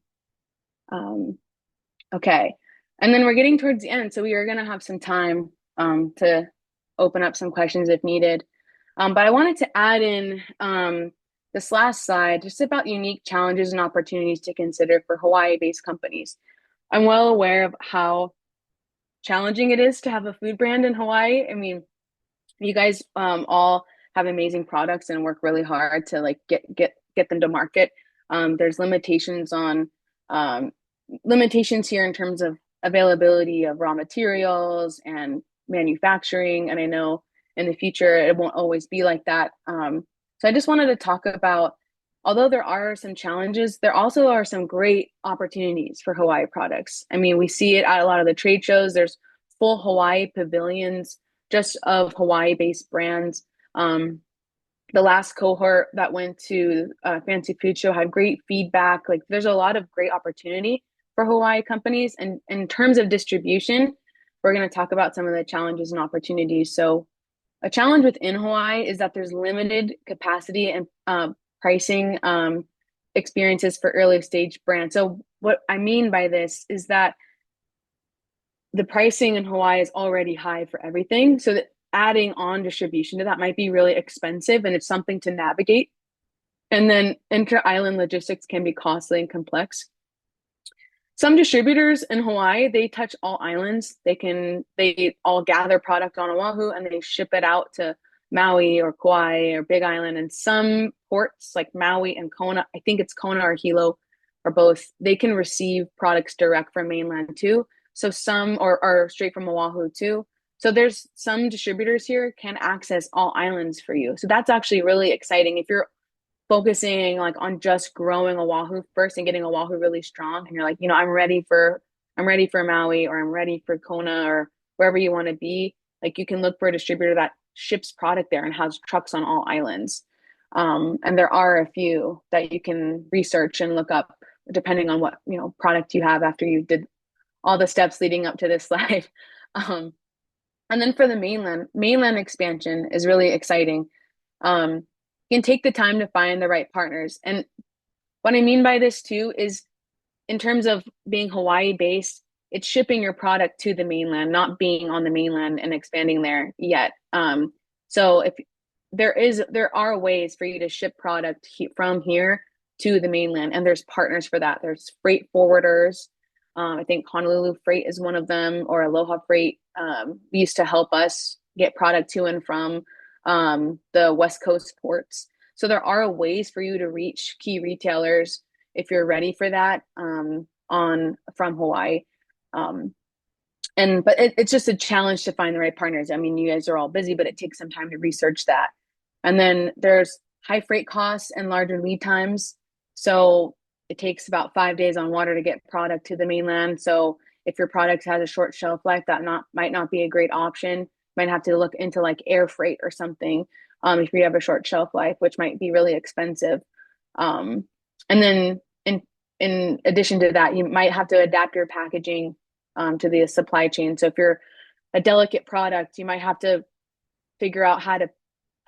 Okay. And then we're getting towards the end, so we are going to have some time to open up some questions if needed. But I wanted to add in this last slide just about unique challenges and opportunities to consider for Hawaii-based companies. I'm well aware of how challenging it is to have a food brand in Hawaii. I mean, you guys all have amazing products and work really hard to like get get them to market. There's limitations here in terms of availability of raw materials and manufacturing. And I know in the future it won't always be like that. So I just wanted to talk about, although there are some challenges, there also are some great opportunities for Hawaii products. I mean, we see it at a lot of the trade shows. There's full Hawaii pavilions just of Hawaii-based brands. The last cohort that went to Fancy Food Show had great feedback. Like, there's a lot of great opportunity for Hawaii companies. And in terms of distribution, we're going to talk about some of the challenges and opportunities. So a challenge within Hawaii is that there's limited capacity and pricing experiences for early stage brands. So what I mean by this is that the pricing in Hawaii is already high for everything. So that adding on distribution to that might be really expensive, and it's something to navigate. And then inter-island logistics can be costly and complex. Some distributors in Hawaii, they touch all islands. They all gather product on Oahu and they ship it out to Maui or Kauai or Big Island. And some ports like Maui and Kona, I think it's Kona or Hilo, or both, they can receive products direct from mainland too. So some are straight from Oahu too. So there's some distributors here can access all islands for you. So that's actually really exciting. If you're focusing like on just growing Oahu first and getting Oahu really strong, and you're like, I'm ready for Maui, or I'm ready for Kona, or wherever you want to be, like, you can look for a distributor that ships product there and has trucks on all islands. And there are a few that you can research and look up depending on what product you have after you did all the steps leading up to this slide. And then for the mainland expansion is really exciting. You can take the time to find the right partners. And what I mean by this too is, in terms of being Hawaii based, it's shipping your product to the mainland, not being on the mainland and expanding there yet. So if there are ways for you to ship product from here to the mainland, and there's partners for that. There's freight forwarders. I think Honolulu Freight is one of them, or Aloha Freight used to help us get product to and from the West Coast ports. So there are ways for you to reach key retailers if you're ready for that from Hawaii. But it's just a challenge to find the right partners. I mean, you guys are all busy, but it takes some time to research that. And then there's high freight costs and larger lead times. So it takes about 5 days on water to get product to the mainland. So if your product has a short shelf life, that might not be a great option. Might have to look into like air freight or something if you have a short shelf life, which might be really expensive. And then in addition to that, you might have to adapt your packaging to the supply chain. So if you're a delicate product, you might have to figure out how to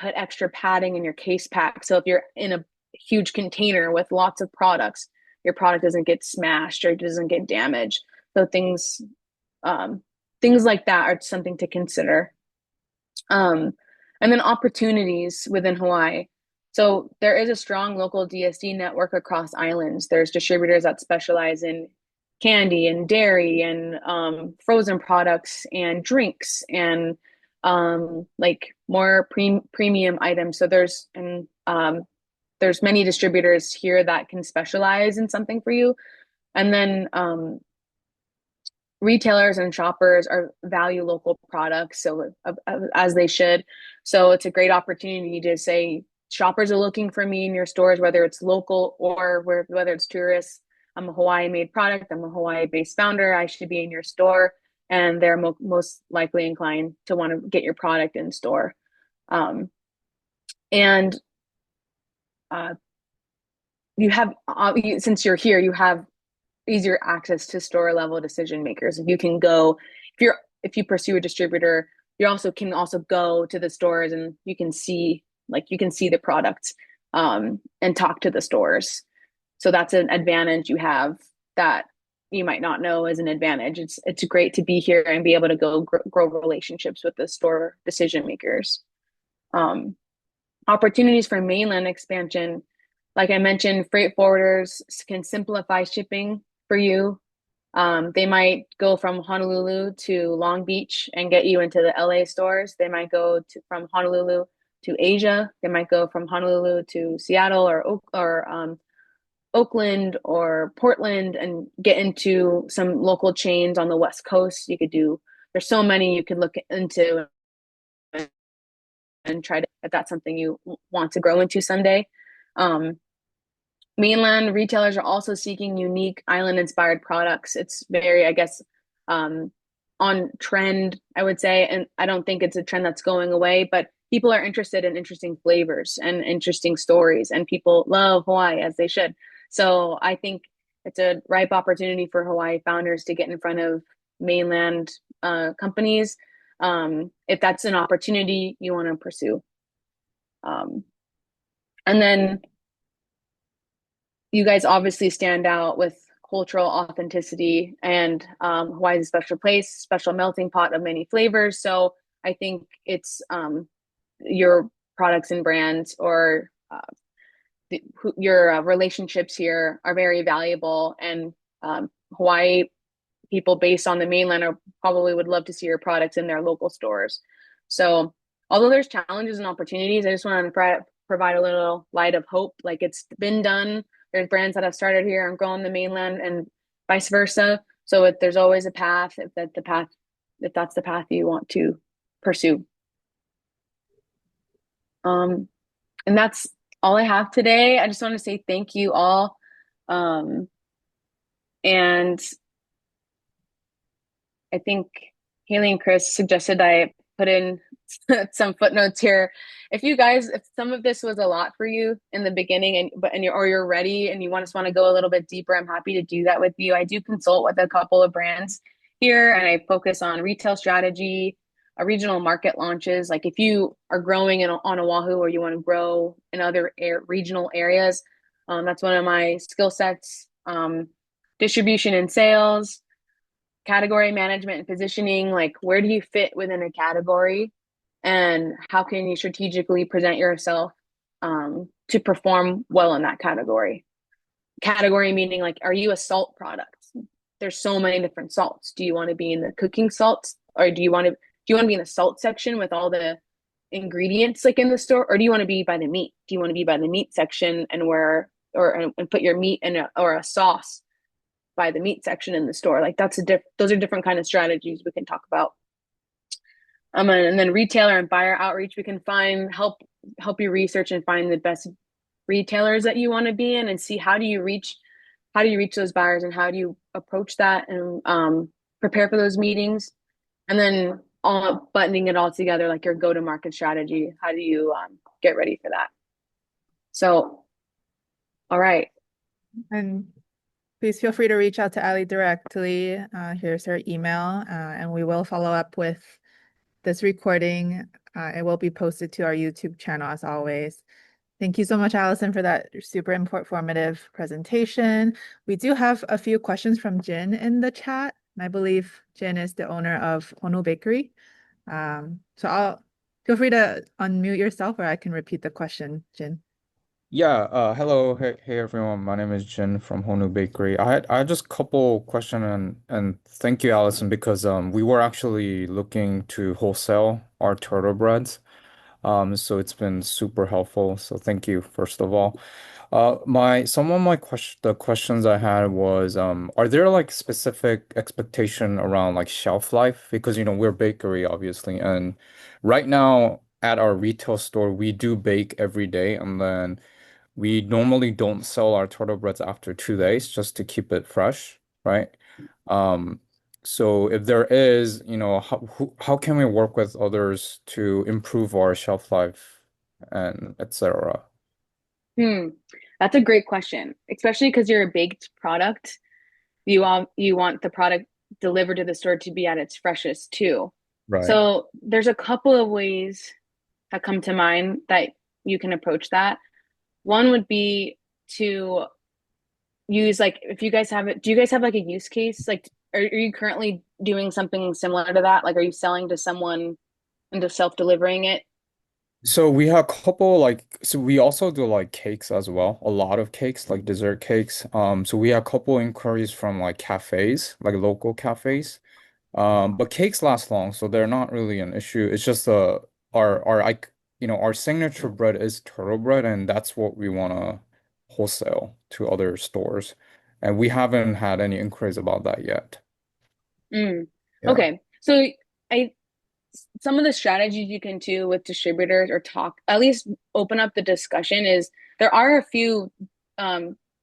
put extra padding in your case pack. So if you're in a huge container with lots of products, your product doesn't get smashed or doesn't get damaged. So things like that are something to consider. And then opportunities within Hawaii. So there is a strong local DSD network across islands. There's distributors that specialize in candy and dairy and frozen products and drinks and like more premium items. So there's many distributors here that can specialize in something for you. And then retailers and shoppers value local products, so as they should. So it's a great opportunity to say, shoppers are looking for me in your stores, whether it's local or whether it's tourists. I'm a Hawaii-made product. I'm a Hawaii-based founder. I should be in your store, and they're most likely inclined to want to get your product in store. And you have, since you're here, you have easier access to store level decision makers. You can go, if you pursue a distributor, you can also go to the stores and you can see the products and talk to the stores. So that's an advantage you have that you might not know as an advantage. It's great to be here and be able to go grow relationships with the store decision makers. Opportunities for mainland expansion. Like I mentioned, freight forwarders can simplify shipping for you. They might go from Honolulu to Long Beach and get you into the LA stores. They might go from Honolulu to Asia. They might go from Honolulu to Seattle or Oakland or Portland and get into some local chains on the West Coast. You could do, there's so many you could look into and try to, if that's something you want to grow into someday. Um, Mainland retailers are also seeking unique island inspired products. It's very, I guess, um, on trend, I would say. And I don't think it's a trend that's going away, but people are interested in interesting flavors and interesting stories, and people love Hawaii as they should. So I think it's a ripe opportunity for Hawaii founders to get in front of mainland companies, if that's an opportunity you want to pursue. Um, and then you guys obviously stand out with cultural authenticity, and Hawaii's a special place, special melting pot of many flavors. So I think it's your products and brands or your relationships here are very valuable, and Hawaii people based on the mainland are probably would love to see your products in their local stores. So although there's challenges and opportunities, I just want to provide a little light of hope. Like, it's been done. There's brands that have started here and grown the mainland, and vice versa. So there's always a path if that's the path you want to pursue. Um, and that's all I have today. I just want to say thank you all. And I think Haley and Chris suggested I put in some footnotes here. If some of this was a lot for you in the beginning, you're ready and you want to go a little bit deeper, I'm happy to do that with you. I do consult with a couple of brands here, and I focus on retail strategy, regional market launches. Like, if you are growing on Oahu, or you want to grow in other regional areas, that's one of my skill sets. Distribution and sales, category management and positioning, like, where do you fit within a category and how can you strategically present yourself to perform well in that category. Category meaning, like, are you a salt product? There's so many different salts. Do you want to be in the cooking salts, or do you want to be in the salt section with all the ingredients like in the store, or do you want to be by the meat? Do you want to be by the meat section and put your meat in or a sauce by the meat section in the store? Like, those are different kind of strategies we can talk about. And then retailer and buyer outreach, we can help you research and find the best retailers that you want to be in, and see how do you reach those buyers, and how do you approach that, and prepare for those meetings. And then buttoning it all together, like your go-to-market strategy. How do you get ready for that? So, all right. And please feel free to reach out to Ali directly. Here's her email, and we will follow up with this recording. It will be posted to our YouTube channel as always. Thank you so much, Allison, for that super informative presentation. We do have a few questions from Jin in the chat. I believe Jin is the owner of Honu Bakery. So feel free to unmute yourself, or I can repeat the question, Jin. Yeah, hello, hey everyone. My name is Jin from Honu Bakery. I had just a couple questions, and thank you, Allison, because we were actually looking to wholesale our turtle breads. So it's been super helpful. So thank you, first of all. The questions I had was, are there like specific expectation around like shelf life? Because we're bakery, obviously, and right now at our retail store we do bake every day, and then we normally don't sell our turtle breads after 2 days just to keep it fresh, right? Um, so if there is, how can we work with others to improve our shelf life and etc.? Hmm. That's a great question, especially because you're a baked product. You want the product delivered to the store to be at its freshest too. Right. So there's a couple of ways that come to mind that you can approach that. One would be to use, like, if you guys have it, do you guys have like a use case? Like, are you currently doing something similar to that? Like, are you selling to someone and just self-delivering it? So we have a couple so we also do like cakes as well, a lot of cakes, like dessert cakes. So we have a couple inquiries from like cafes, like local cafes. But cakes last long, so they're not really an issue. It's just our our signature bread is turtle bread, and that's what we want to wholesale to other stores. And we haven't had any inquiries about that yet. Mm. Yeah. Okay. So I some of the strategies you can do with distributors or talk, at least open up the discussion is there are a few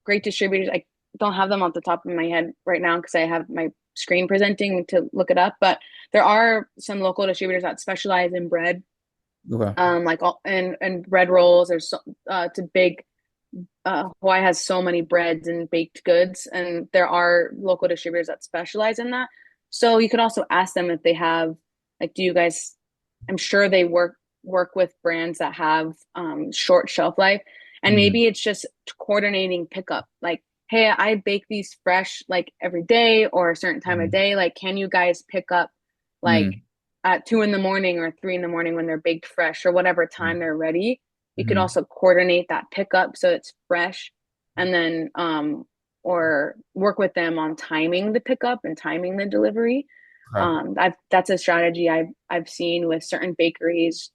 great distributors. I don't have them off the top of my head right now because I have my screen presenting to look it up, but there are some local distributors that specialize in bread, Okay. like all and bread rolls. There's so to big Hawaii has so many breads and baked goods, and there are local distributors that specialize in that. So you could also ask them if they have, like, do you guys, I'm sure they work with brands that have short shelf life, and Mm, maybe it's just coordinating pickup. Like, hey, I bake these fresh like every day or a certain time of mm, day. Like, can you guys pick up like mm, at 2 in the morning or 3 in the morning when they're baked fresh or whatever mm, time they're ready? You could mm. also coordinate that pickup so it's fresh, and then or work with them on timing the pickup and timing the delivery. Okay. That's a strategy I've seen with certain bakeries,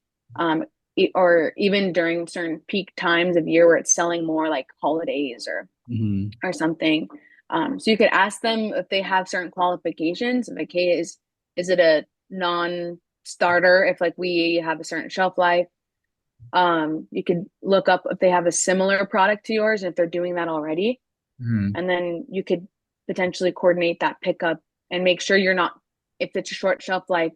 or even during certain peak times of year where it's selling more, like holidays Mhm. or something. So you could ask them if they have certain qualifications. Like, hey, is it a non-starter if like we have a certain shelf life? You could look up if they have a similar product to yours, if they're doing that already, Mhm. and then you could potentially coordinate that pickup and make sure you're not, if it's a short shelf life,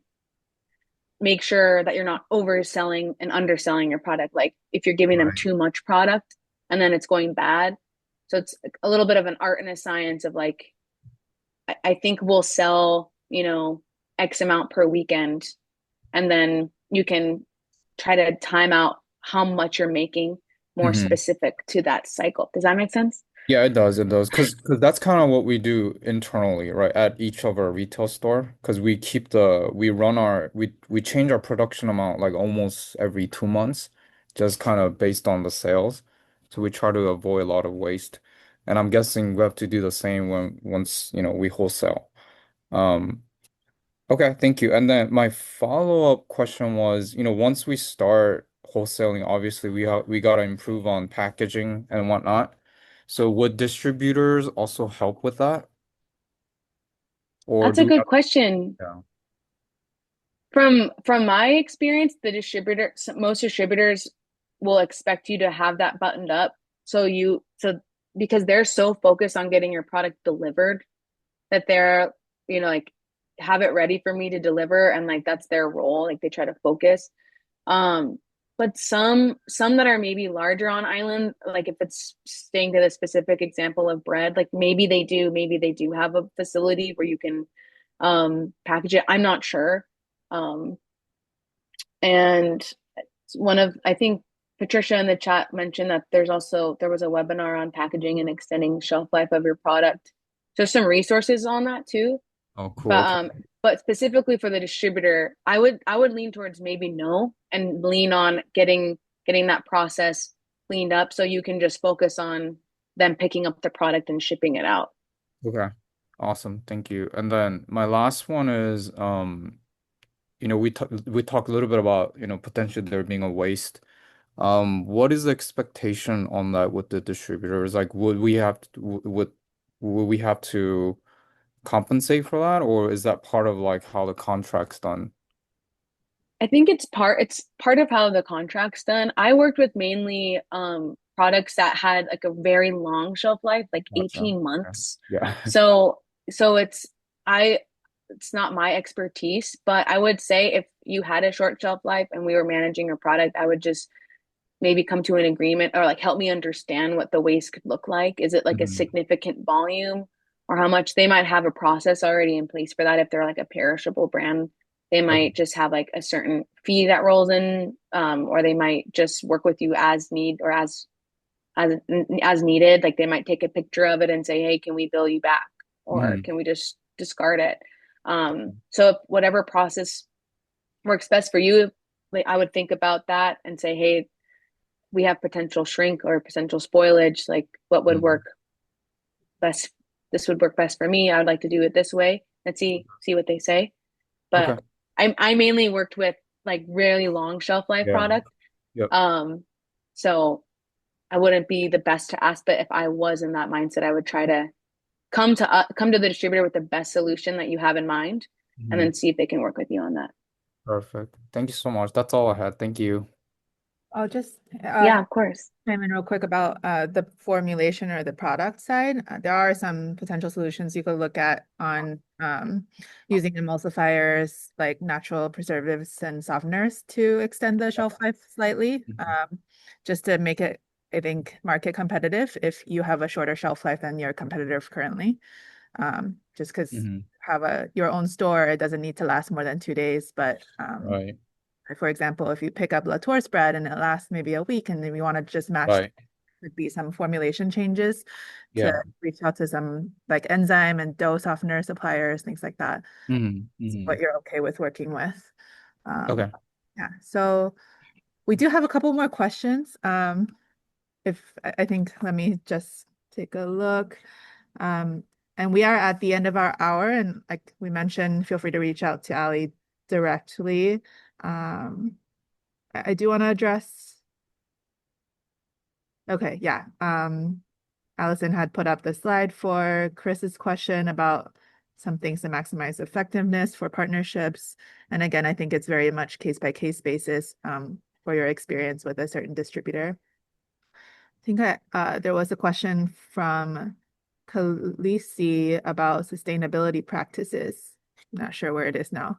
make sure that you're not overselling and underselling your product. Like if you're giving them Right. too much product and then it's going bad. So it's a little bit of an art and a science of like, I think we'll sell, X amount per weekend, and then you can try to time out how much you're making more Mhm. specific to that cycle. Does that make sense? Yeah, it does. It does. Because that's kind of what we do internally, right? At each of our retail store. Because we change our production amount like almost every 2 months, just kind of based on the sales. So we try to avoid a lot of waste. And I'm guessing we have to do the same once, we wholesale. Um, Okay, thank you. And then my follow-up question was, once we start wholesaling, obviously we gotta improve on packaging and whatnot. So would distributors also help with that? Or That's a do we good have question. yeah, From my experience, most distributors will expect you to have that buttoned up. So because they're so focused on getting your product delivered that they're, like, have it ready for me to deliver, and like that's their role. Like they try to focus. Um, but some that are maybe larger on island, like if it's staying to the specific example of bread, like maybe they do have a facility where you can package it. I'm not sure. Um, and I think Patricia in the chat mentioned that there was a webinar on packaging and extending shelf life of your product. So some resources on that too. oh cool, But okay. but specifically for the distributor, I would lean towards maybe no, and lean on getting that process cleaned up so you can just focus on them picking up the product and shipping it out. Okay. Awesome, thank you. And then my last one is we talked a little bit about, potentially there being a waste. What is the expectation on that with the distributors? Like, would we have to compensate for that, or is that part of like how the contract's done? I think it's part of how the contract's done. I worked with mainly products that had like a very long shelf life, like Gotcha. 18 Okay. months. Yeah. So so I it's not my expertise, but I would say if you had a short shelf life and we were managing your product, I would just maybe come to an agreement or like help me understand what the waste could look like. Is it like a Mhm. significant volume, or how much? They might have a process already in place for that if they're like a perishable brand. They Okay. might just have like a certain fee that rolls in, or they might just work with you as need or as as needed. Like they might take a picture of it and say, "Hey, can we bill you back, or Mhm. can we just discard it?" So if whatever process works best for you, like I would think about that and say, "Hey, we have potential shrink or potential spoilage. Like what would Mhm. work best? This would work best for me. I would like to do it this way," and see what they say. Okay. But I mainly worked with like really long shelf life Yeah. product. Yep. So I wouldn't be the best to ask, but if I was in that mindset, I would try to come to the distributor with the best solution that you have in mind, and Mhm. then see if they can work with you on that. Perfect. Thank you so much. That's all I had. Thank you. I'll just Yeah, of course. chime in real quick about the formulation or the product side. There are some potential solutions you could look at on using emulsifiers like natural preservatives and softeners to extend the shelf life slightly, Mhm. just to make it, I think, market competitive if you have a shorter shelf life than your competitors currently. Just because Mhm. have your own store, it doesn't need to last more than 2 days, but Right. for example, if you pick up Latour spread and it lasts maybe a week and then we want to just match, Right. would be some formulation changes to Yeah. reach out to some like enzyme and dough softener suppliers, things like that. Mhm. What Mhm. you're okay with working with. Um, Okay. yeah, so we do have a couple more questions. If I think, let me just take a look. Um, and we are at the end of our hour, and like we mentioned, feel free to reach out to Ali directly. Um, I do want to address. Okay, yeah. Allison had put up the slide for Chris's question about some things to maximize effectiveness for partnerships. And again, I think it's very much case by case basis for your experience with a certain distributor. I think there was a question from Khaleesi about sustainability practices. I'm not sure where it is now.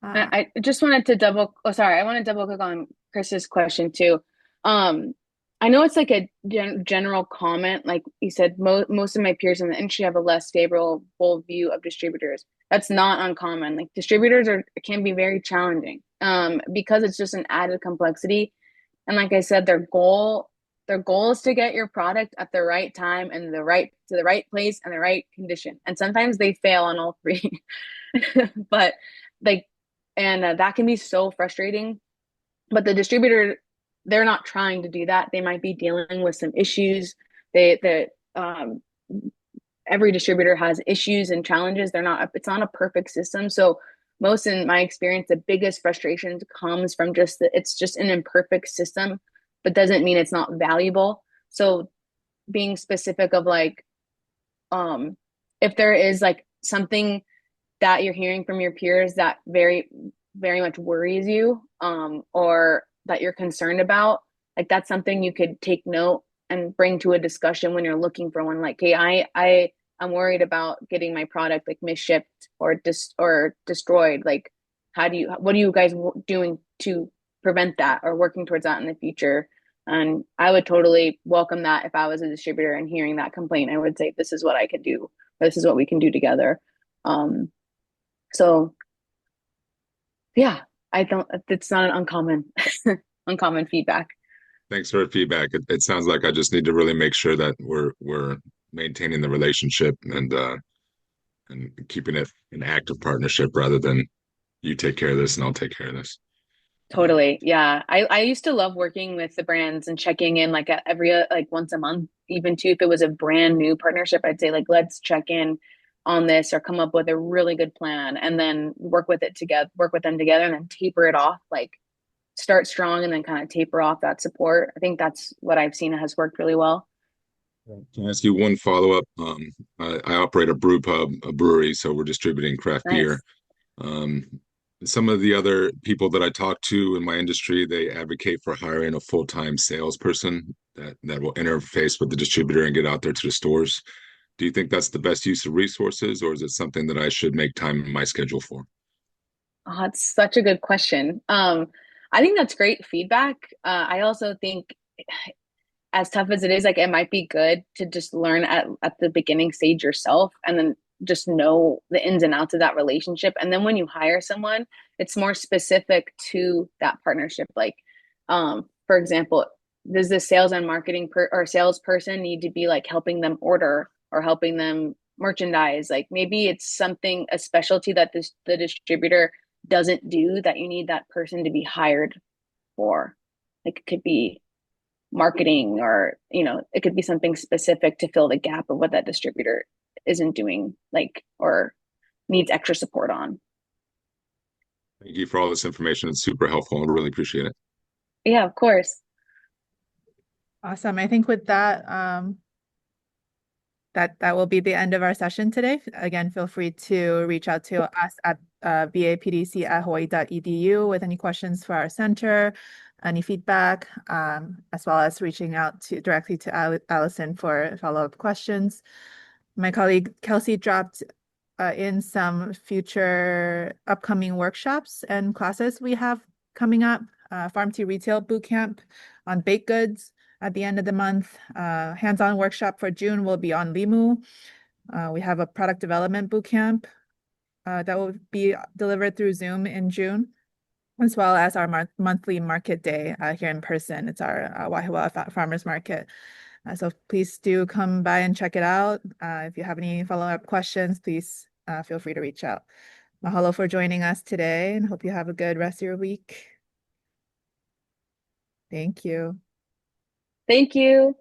Uh, I just wanted to I want to double click on Chris's question too. Um, I know it's like a general comment, like you said, most of my peers in the industry have a less favorable view of distributors. That's not uncommon. Like distributors can be very challenging, because it's just an added complexity. And like I said, their goal is to get your product at the right time and to the right place and the right condition. And sometimes they fail on all three. But like, and that can be so frustrating. But the distributor, they're not trying to do that. They might be dealing with some issues. Um, every distributor has issues and challenges. It's not a perfect system. So most in my experience, the biggest frustration comes from it's just an imperfect system, but doesn't mean it's not valuable. So being specific of like, um, if there is like something that you're hearing from your peers that very, very much worries you, or that you're concerned about, like that's something you could take note and bring to a discussion when you're looking for one. Like, hey, I'm worried about getting my product like misshipped or destroyed. Like, what are you guys doing to prevent that or working towards that in the future? And I would totally welcome that if I was a distributor and hearing that complaint. I would say, this is what I could do. This is what we can do together. So yeah, I don't, it's not an uncommon feedback. Thanks for the feedback. It sounds like I just need to really make sure that we're maintaining the relationship and keeping it an active partnership rather than you take care of this and I'll take care of this. Totally. Yeah. I used to love working with the brands and checking in like every like once a month, even too, if it was a brand new partnership, I'd say like, let's check in on this or come up with a really good plan and then work with them together and then taper it off, like start strong and then kind of taper off that support. I think that's what I've seen has worked really well. Can I ask you one follow-up? I operate a brew pub, a brewery, so we're distributing craft beer. Nice. Um, some of the other people that I talk to in my industry, they advocate for hiring a full-time salesperson that will interface with the distributor and get out there to the stores. Do you think that's the best use of resources, or is it something that I should make time in my schedule for? Oh, it's such a good question. I think that's great feedback. I also think as tough as it is, like it might be good to just learn at the beginning stage yourself and then just know the ins and outs of that relationship. And then when you hire someone, it's more specific to that partnership. Like, for example, does the sales and marketing or salesperson need to be like helping them order or helping them merchandise? Like maybe it's a specialty that the distributor doesn't do that you need that person to be hired for. Like it could be marketing or it could be something specific to fill the gap of what that distributor isn't doing, like, or needs extra support on. Thank you for all this information. It's super helpful. I really appreciate it. Yeah, of course. Awesome. I think with that, that will be the end of our session today. Again, feel free to reach out to us at vapdc@hawaii.edu with any questions for our center, any feedback, as well as reaching out directly to Allison for follow-up questions. My colleague Kelsey dropped in some future upcoming workshops and classes we have coming up. Farm to Retail Bootcamp on baked goods at the end of the month. Hands-on workshop for June will be on Limu. We have a product development bootcamp that will be delivered through Zoom in June, as well as our monthly market day here in person. It's our Wahiawa Farmers Market. So please do come by and check it out. If you have any follow-up questions, please feel free to reach out. Mahalo for joining us today, and hope you have a good rest of your week. Thank you. Thank you.